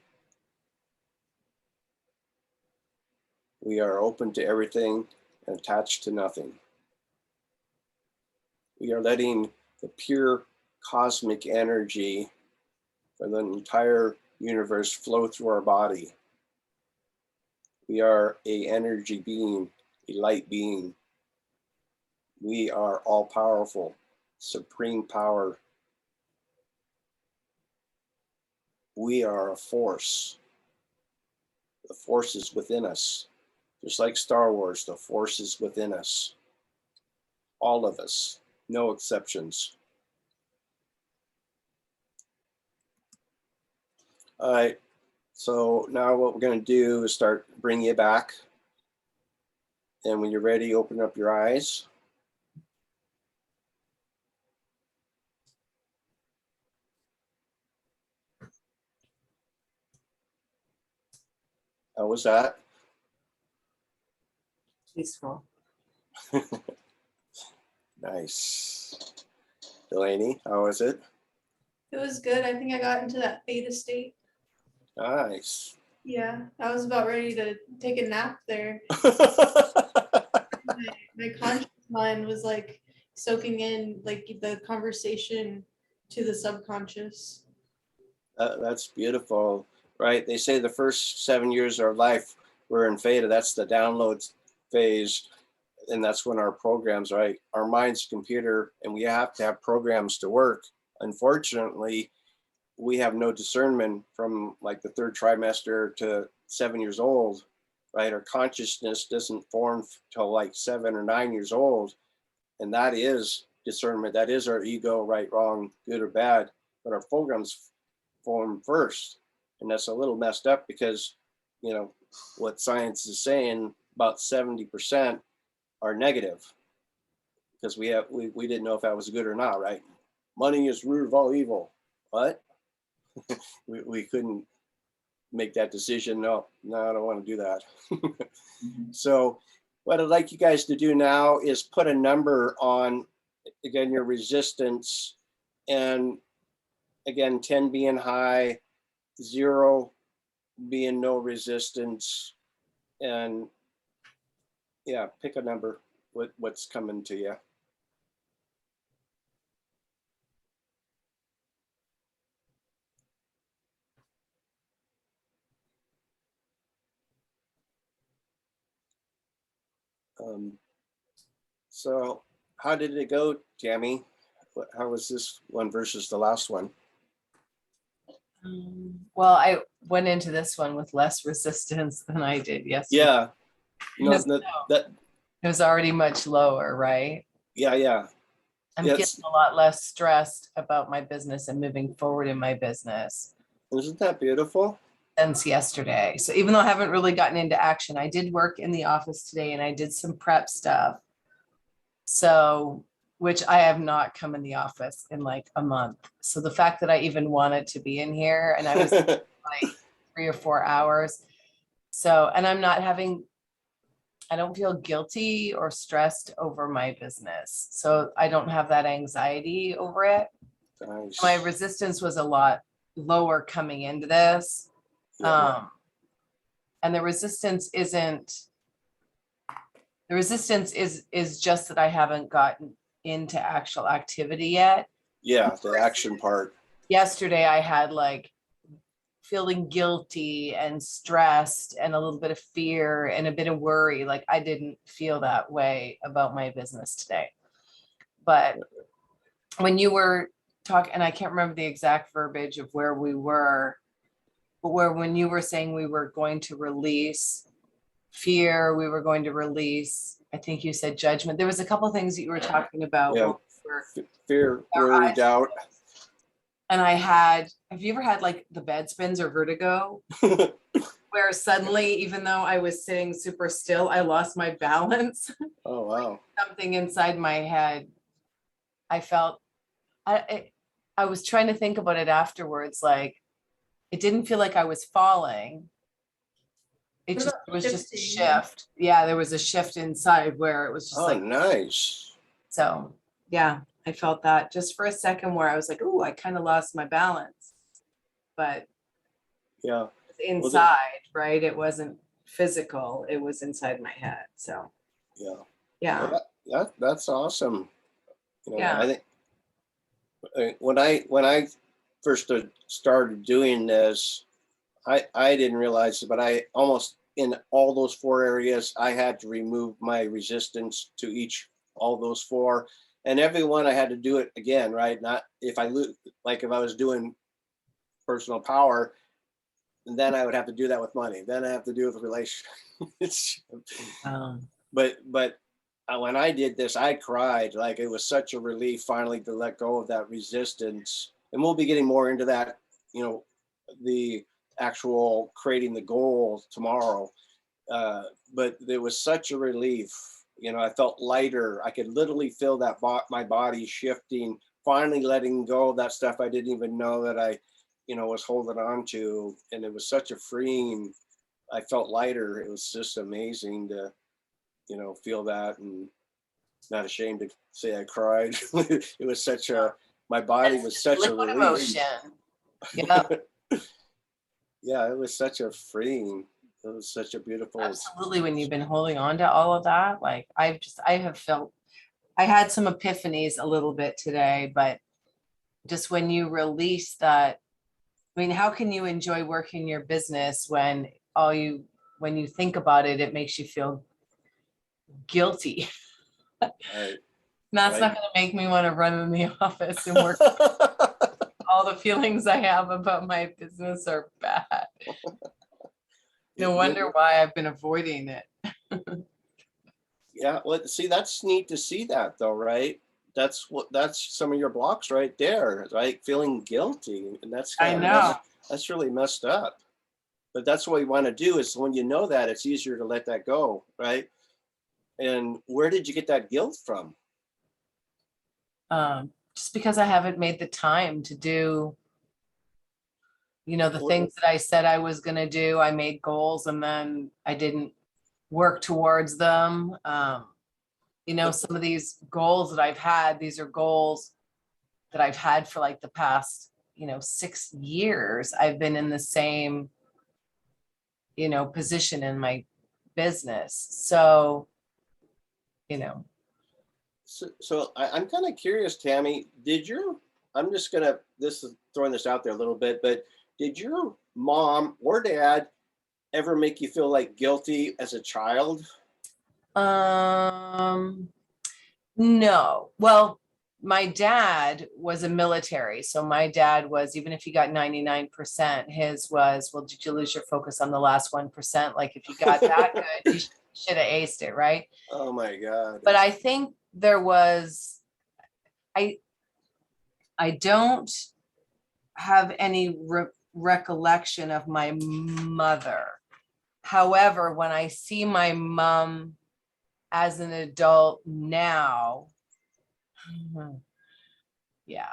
We are open to everything and attached to nothing. We are letting the pure cosmic energy for the entire universe flow through our body. We are an energy being, a light being. We are all powerful, supreme power. We are a force. The force is within us. Just like Star Wars, the force is within us. All of us, no exceptions. All right, so now what we're going to do is start bringing you back. And when you're ready, open up your eyes. How was that? Peaceful. Nice. Delaney, how was it? It was good. I think I got into that theta state. Nice. Yeah, I was about ready to take a nap there. My conscious mind was like soaking in like the conversation to the subconscious. That's beautiful, right? They say the first 7 years of our life, we're in theta. That's the download phase. And that's when our programs, right? Our mind's a computer, and we have to have programs to work. Unfortunately, we have no discernment from like the third trimester to 7 years old, right? Our consciousness doesn't form till like 7 or 9 years old. And that is discernment. That is our ego, right, wrong, good or bad. But our programs form first. And that's a little messed up because, you know, what science is saying, about 70% are negative, because we didn't know if that was good or not, right? Money is root of all evil. What? we couldn't make that decision. No, I don't want to do that. So what I'd like you guys to do now is put a number on, again, your resistance, and again, 10 being high, 0 being no resistance, and yeah, pick a number, what's coming to you. So how did it go, Tammy? How was this one versus the last one? Well, I went into this one with less resistance than I did yesterday. Yeah, no, that It was already much lower, right? yeah. I'm Yes. feeling a lot less stressed about my business and moving forward in my business Isn't that beautiful? since yesterday. So even though I haven't really gotten into action, I did work in the office today and I did some prep stuff. So, which I have not come in the office in like a month. So the fact that I even wanted to be in here and I was like 3 or 4 hours. So, and I don't feel guilty or stressed over my business. So I don't have that anxiety over it. Nice. My resistance was a lot lower coming into this. Yeah. And the resistance is just that I haven't gotten into actual activity yet. Yeah, the action part. Yesterday I had like feeling guilty and stressed and a little bit of fear and a bit of worry. Like I didn't feel that way about my business today. But when you were talking, and I can't remember the exact verbiage of where we were, but when you were saying we were going to release fear, we were going to release, I think you said judgment. There was a couple of things that you were talking about. Yeah. Fear, our worry, eyes- doubt. And have you ever had like the bed spins or vertigo? Where suddenly, even though I was sitting super still, I lost my balance. Oh, wow. Something inside my head. I felt, I was trying to think about it afterwards. Like it didn't feel like I was falling. It was just a shift. Yeah, there was a shift inside where it was just Oh, nice. so yeah, I felt that just for a second where I was like, oh, I kind of lost my balance. But Yeah. inside, right? It wasn't physical, it was inside my head. So Yeah. yeah. That's awesome. Yeah. I think when I first started doing this, I didn't realize it, but I almost in all those 4 areas, I had to remove my resistance to all those 4. And every one I had to do it again, right? Not if I lose, like if I was doing personal power, then I would have to do that with money. Then I have to do it with relationships. But when I did this, I cried. Like it was such a relief finally to let go of that resistance. And we'll be getting more into that, the actual creating the goal tomorrow. But it was such a relief. I felt lighter. I could literally feel that my body shifting, finally letting go of that stuff I didn't even know that I, was holding on to. And it was such a freeing, I felt lighter. It was just amazing to, feel that, and not ashamed to say I cried. It was my body was such a relief. Emotion. Yeah. Yeah, it was such a freeing. It was such a beautiful. Absolutely. When you've been holding on to all of that, like I have felt, I had some epiphanies a little bit today, but just when you release that, I mean, how can you enjoy working your business when you think about it, it makes you feel guilty. Right. That's not going to make me want to run in the office and work. All the feelings I have about my business are bad. No wonder why I've been avoiding it. Yeah, well, see, that's neat to see that though, right? That's some of your blocks right there, right? Feeling guilty, and I know. That's really messed up. But that's what we want to do is when you know that, it's easier to let that go, right? And where did you get that guilt from? Just because I haven't made the time to do, the things that I said I was going to do. I made goals and then I didn't work towards them. Some of these goals that I've had, these are goals that I've had for like the past, 6 years. I've been in the same, position in my business. So, So I'm kind of curious, Tammy, I'm just this is throwing this out there a little bit, but did your mom or dad ever make you feel like guilty as a child? No. Well, my dad was a military. So my dad was, even if he got 99%, his was, well, did you lose your focus on the last 1%? Like if you got that good, you should have aced it, right? Oh my God. But I think there was, I don't have any recollection of my mother. However, when I see my mom as an adult now, yeah,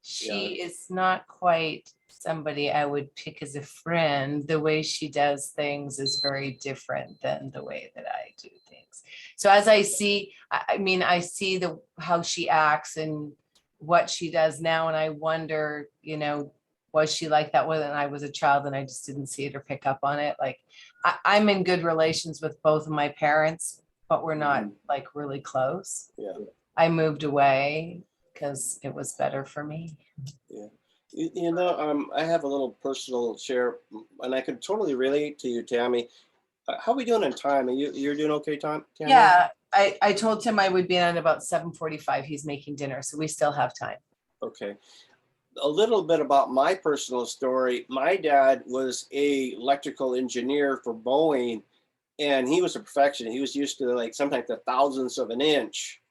she is not quite somebody I would pick as a friend. The way she does things is very different than the way that I do things. So as I see, I mean, I see how she acts and what she does now, and I wonder, you know, was she like that when I was a child and I just didn't see it or pick up on it? Like I'm in good relations with both of my parents, but we're not like really close. Yeah. I moved away because it was better for me. Yeah. You know, I have a little personal share, and I can totally relate to you, Tammy. How are we doing in time? You're doing okay, Tammy? Yeah, I told Tim I would be on about 7:45. He's making dinner, so we still have time. Okay. A little bit about my personal story. My dad was a electrical engineer for Boeing, and he was a perfectionist. He was used to like sometimes the thousandths of an inch.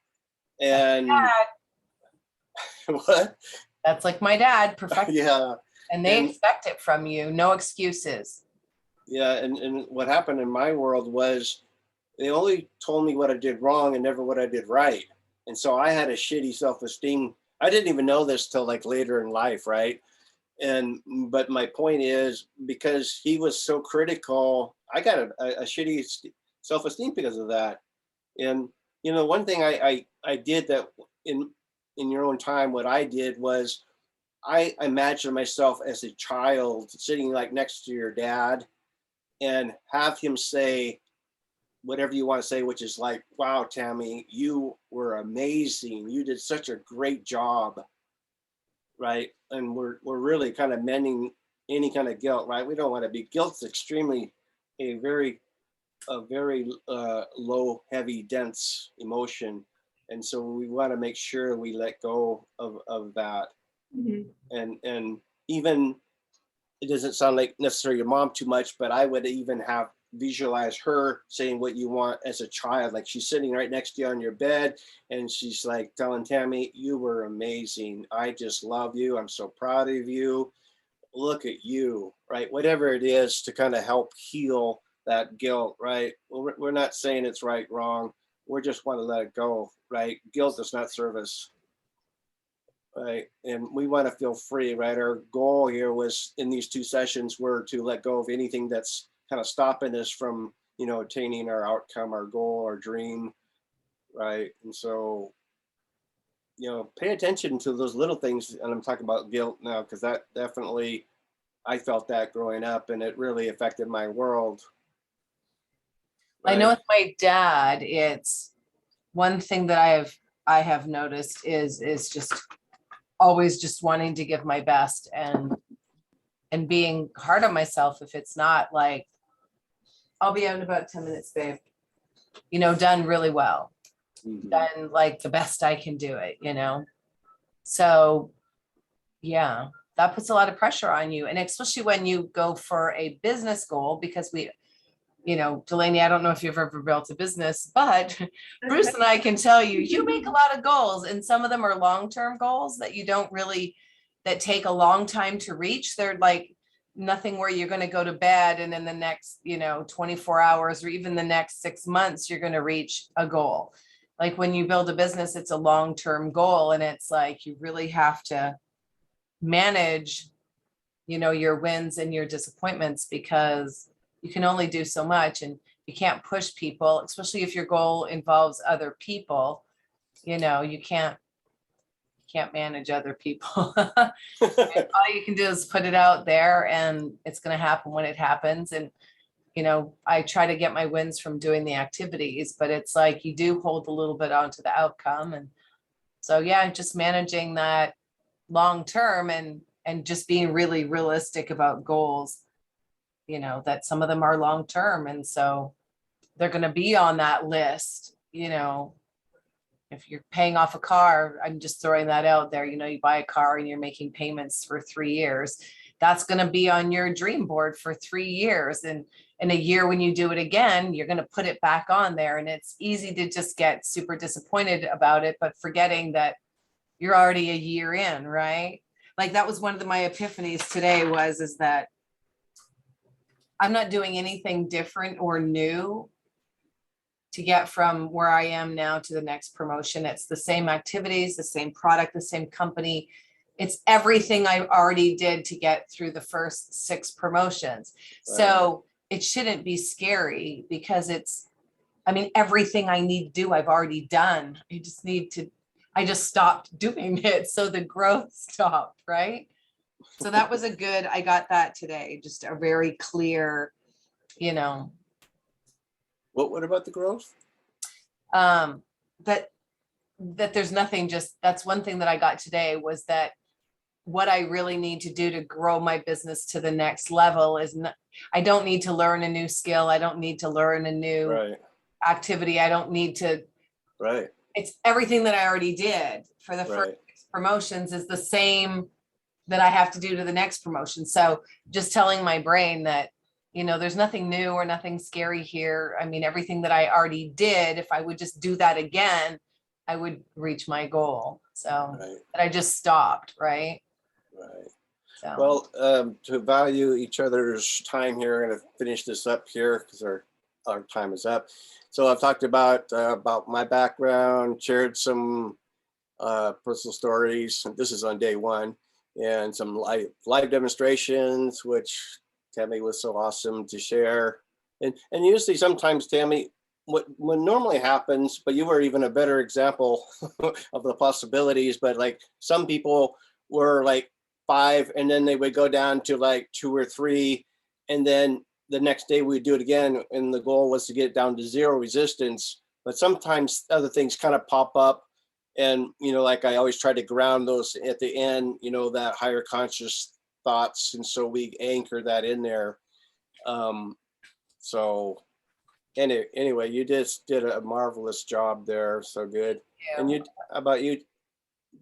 And what? That's like my dad, perfect. Yeah. And they expect it from you, no excuses. Yeah, and what happened in my world was they only told me what I did wrong and never what I did right. And so I had a shitty self-esteem. I didn't even know this till like later in life, right? But my point is, because he was so critical, I got a shitty self-esteem because of that. And you know, one thing I did that in your own time, what I did was I imagined myself as a child sitting like next to your dad and have him say whatever you want to say, which is like, wow, Tammy, you were amazing. You did such a great job. Right. And we're really kind of mending any kind of guilt, right? We don't want to be guilt's extremely a very low, heavy, dense emotion. And so we want to make sure we let go of that. And even it doesn't sound like necessarily your mom too much, but I would even have visualize her saying what you want as a child. Like she's sitting right next to you on your bed and she's like telling Tammy, you were amazing. I just love you. I'm so proud of you. Look at you, right? Whatever it is to kind of help heal that guilt, right? Well, we're not saying it's right, wrong. We just want to let it go, right? Guilt does not serve us. Right. And we want to feel free, right? Our goal here was in these two sessions were to let go of anything that's kind of stopping us from, you know, attaining our outcome, our goal, our dream. Right. And so, you know, pay attention to those little things. And I'm talking about guilt now, because that definitely, I felt that growing up and it really affected my world. Right? I know with my dad, it's one thing that I have noticed is just always just wanting to give my best and being hard on myself if it's not like, I'll be out in about 10 minutes, babe, you know, done really well, done like the best I can do it, you know? So yeah, that puts a lot of pressure on you. And especially when you go for a business goal, because you know, Delaney, I don't know if you've ever built a business, but Bruce and I can tell you, you make a lot of goals and some of them are long-term goals that you don't really, that take a long time to reach. They're like nothing where you're going to go to bed and in the next, you know, 24 hours or even the next 6 months, you're going to reach a goal. Like when you build a business, it's a long-term goal and it's like, you really have to manage, you know, your wins and your disappointments because you can only do so much and you can't push people, especially if your goal involves other people. You know, you can't manage other people. All you can do is put it out there and it's going to happen when it happens. And, you know, I try to get my wins from doing the activities, but it's like you do hold a little bit onto the outcome. And so, yeah, just managing that long term and just being really realistic about goals. You know, that some of them are long term. And so they're going to be on that list. You know, if you're paying off a car, I'm just throwing that out there, you know, you buy a car and you're making payments for 3 years. That's going to be on your dream board for 3 years. And in a year, when you do it again, you're going to put it back on there. And it's easy to just get super disappointed about it, but forgetting that you're already a year in, right? Like that was one of my epiphanies today is that I'm not doing anything different or new to get from where I am now to the next promotion. It's the same activities, the same product, the same company. It's everything I already did to get through the first 6 promotions. Right. So it shouldn't be scary because I mean, everything I need to do, I've already done. I just stopped doing it. So the growth stopped, right? So that was I got that today, just a very clear, you know, What about the growth? that there's nothing, just that's one thing that I got today was that what I really need to do to grow my business to the next level is not, I don't need to learn a new skill. I don't need to learn a new Right. activity. I don't need to, Right. it's everything that I already did for the first Right. 6 promotions is the same that I have to do to the next promotion. So just telling my brain that, you know, there's nothing new or nothing scary here. I mean, everything that I already did, if I would just do that again, I would reach my goal. So Right. but I just stopped, right? Right. So Well, to value each other's time here, I'm going to finish this up here because our time is up. So I've talked about my background, shared some personal stories. This is on day 1, and some live demonstrations, which Tammy was so awesome to share. And usually, sometimes Tammy, what normally happens, but you were even a better example of the possibilities. But like some people were like 5, and then they would go down to like 2 or 3, and then the next day we'd do it again, and the goal was to get it down to 0 resistance. But sometimes other things kind of pop up, and you know, like I always try to ground those at the end, you know, that higher conscious thoughts, and so we anchor that in there. So anyway, you just did a marvelous job there. So good. And yeah. you, how about you,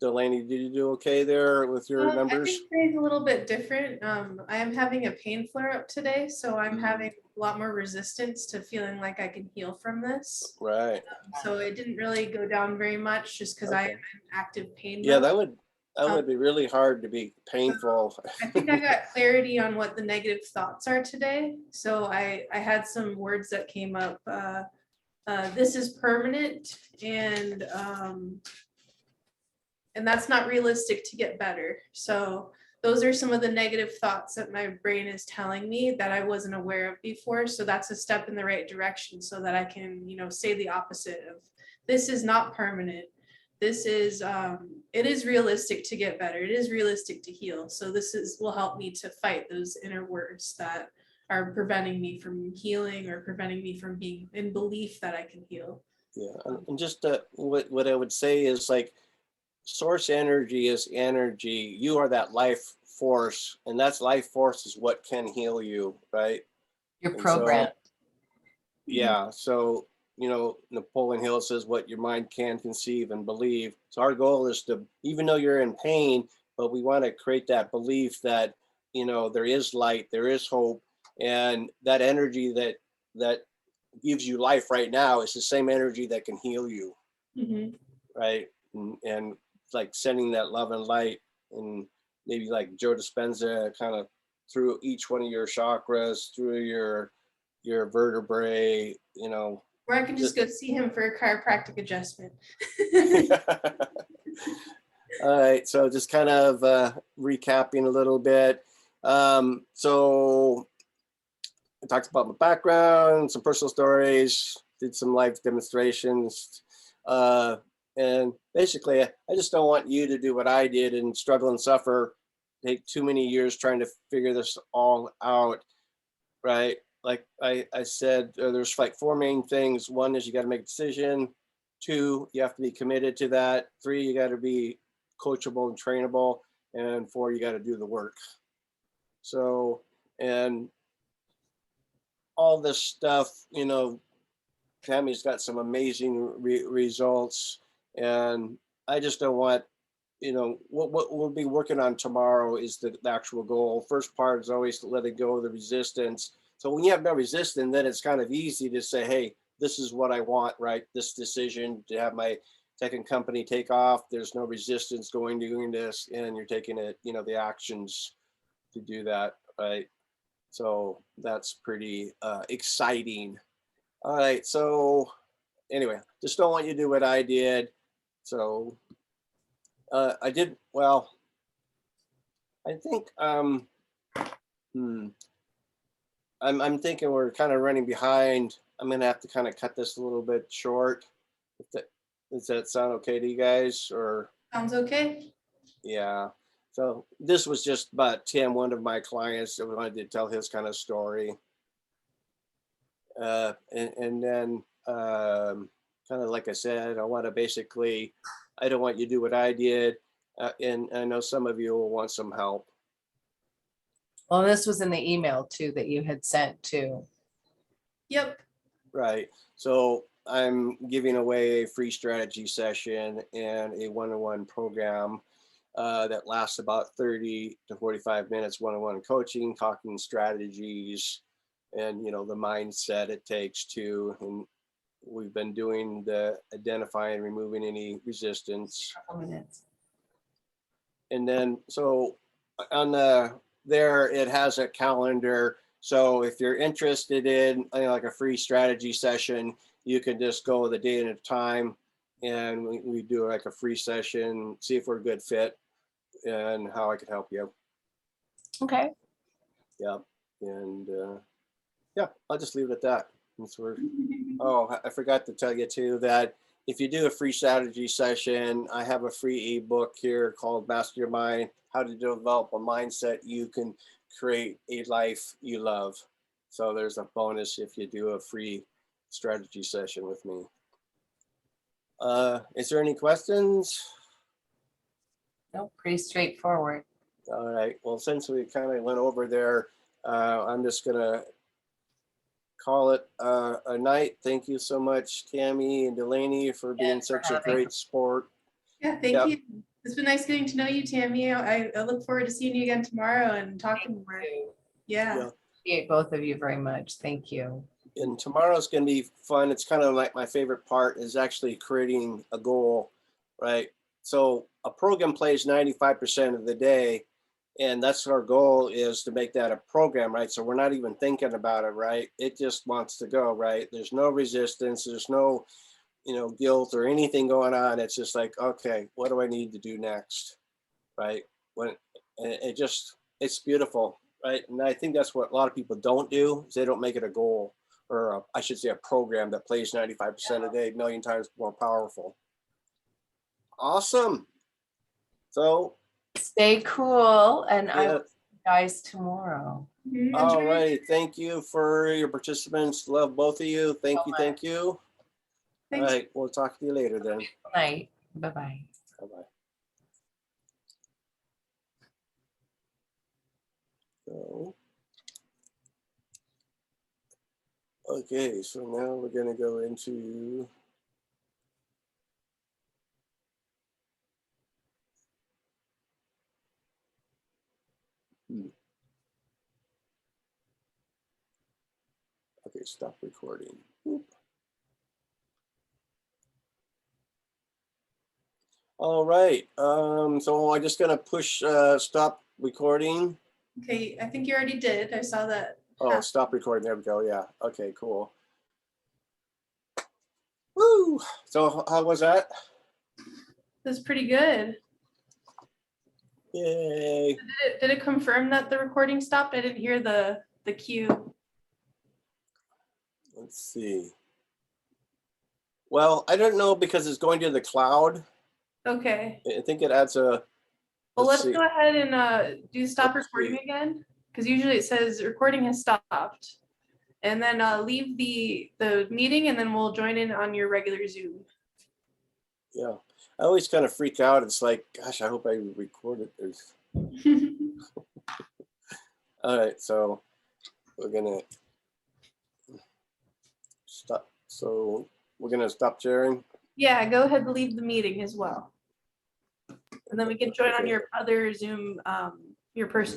Delaney? Did you do okay there with your I numbers? think today's a little bit different. I am having a pain flare up today, so I'm having a lot more resistance to feeling like I can heal from this. Right. So it didn't really go down very much just because I am Okay. in active pain Yeah, mode. that would be really hard to be painful. I think I got clarity on what the negative thoughts are today. So I had some words that came up. This is permanent, and that's not realistic to get better. So those are some of the negative thoughts that my brain is telling me that I wasn't aware of before. So that's a step in the right direction so that I can, you know, say the opposite of this is not permanent. This is it is realistic to get better. It is realistic to heal. So will help me to fight those inner words that are preventing me from healing or preventing me from being in belief that I can heal. Yeah, and just what I would say is like, source energy is energy. You are that life force, and that's life force is what can heal you, right? Your And program. so, yeah, so you know, Napoleon Hill says what your mind can conceive and believe. So our goal is to, even though you're in pain, but we want to create that belief that, you know, there is light, there is hope, and that energy that gives you life right now is the same energy that can heal you, Mhm. right? And like sending that love and light, and maybe like Joe Dispenza, kind of through each one of your chakras, through your vertebrae, you know. Or I can just go see him for a chiropractic adjustment. All right, so just kind of recapping a little bit. So I talked about my background, some personal stories, did some live demonstrations, and basically, I just don't want you to do what I did and struggle and suffer, take too many years trying to figure this all out, right? Like I said, there's like 4 main things. 1 is you got to make a decision. 2, you have to be committed to that. 3, you got to be coachable and trainable. And 4, you got to do the work. So, and all this stuff, you know, Tammy's got some amazing results, and I just don't want, what we'll be working on tomorrow is the actual goal. First part is always to let it go of the resistance. So when you have no resistance, then it's kind of easy to say, hey, this is what I want, right? This decision to have my second company take off. There's no resistance going to doing this, and you're taking it, the actions to do that, right? So that's pretty exciting. All right, so anyway, just don't want you to do what I did. So I did well. I think I'm thinking we're kind of running behind. I'm gonna have to kind of cut this a little bit short. If that, does that sound okay to you guys? Or Sounds okay. yeah. So this was just about Tim, one of my clients that wanted to tell his kind of story. And then kind of like I said, I want to basically, I don't want you to do what I did. And I know some of you will want some help. Well, this was in the email too that you had sent to. Yep. Right. So I'm giving away a free strategy session and a one-on-one program that lasts about 30 to 45 minutes, one-on-one coaching, talking strategies, and the mindset it takes to. And we've been doing the identifying, removing any resistance. Couple minutes. And then so on there it has a calendar. So if you're interested in like a free strategy session, you can just go with a date and a time, and we do like a free session, see if we're a good fit and how I could help you. Okay. Yeah. And yeah, I'll just leave it at that. Oh, I forgot to tell you too that if you do a free strategy session, I have a free ebook here called Master Your Mind, How to Develop a Mindset You Can Create a Life You Love. So there's a bonus if you do a free strategy session with me. Is there any questions? No, pretty straightforward. All right. Well, since we kind of went over there, I'm just going to call it a night. Thank you so much, Tammy and Delaney, for being such a great sport. Yeah, thank you. It's been nice getting to know you, Tammy. I look forward to seeing you again tomorrow and talking more. Yeah. Appreciate both of you very much. Thank you. And tomorrow's going to be fun. It's kind of like my favorite part is actually creating a goal, right? So a program plays 95% of the day, and that's our goal, is to make that a program, right? So we're not even thinking about it, right? It just wants to go, right? There's no resistance. There's no, guilt or anything going on. It's just like, okay, what do I need to do next, right? It's beautiful, right? And I think that's what a lot of people don't do, is they don't make it a goal, or I should say a program that plays 95% a day, a million times more powerful. Awesome. So stay cool, and I yeah. will see you guys tomorrow. All right. Thank you for your participants. Love both of you. Thank you. Thank you. Thanks. All right. We'll talk to you later then. Good night. Bye-bye. Bye-bye. So, okay. So now we're going to go into okay, stop recording. Oop. All right. So I'm just gonna push stop recording. Okay, I think you already did. I saw that. Oh, stop recording. There we go. Yeah. Okay, cool. Woo! So how was that? That's pretty good. Yay. Did it confirm that the recording stopped? I didn't hear the cue. Let's see. Well, I don't know because it's going to the cloud. Okay. I think it adds a. Well, let's see. go ahead and do stop Let's recording see. again, because usually it says recording has stopped. And then leave the meeting, and then we'll join in on your regular Zoom. Yeah. I always kind of freak out. It's like, gosh, I hope I recorded this. All right, so we're gonna So we're gonna stop sharing. Yeah, go ahead and leave the meeting as well. And then we can join on Okay. your other Zoom, your personal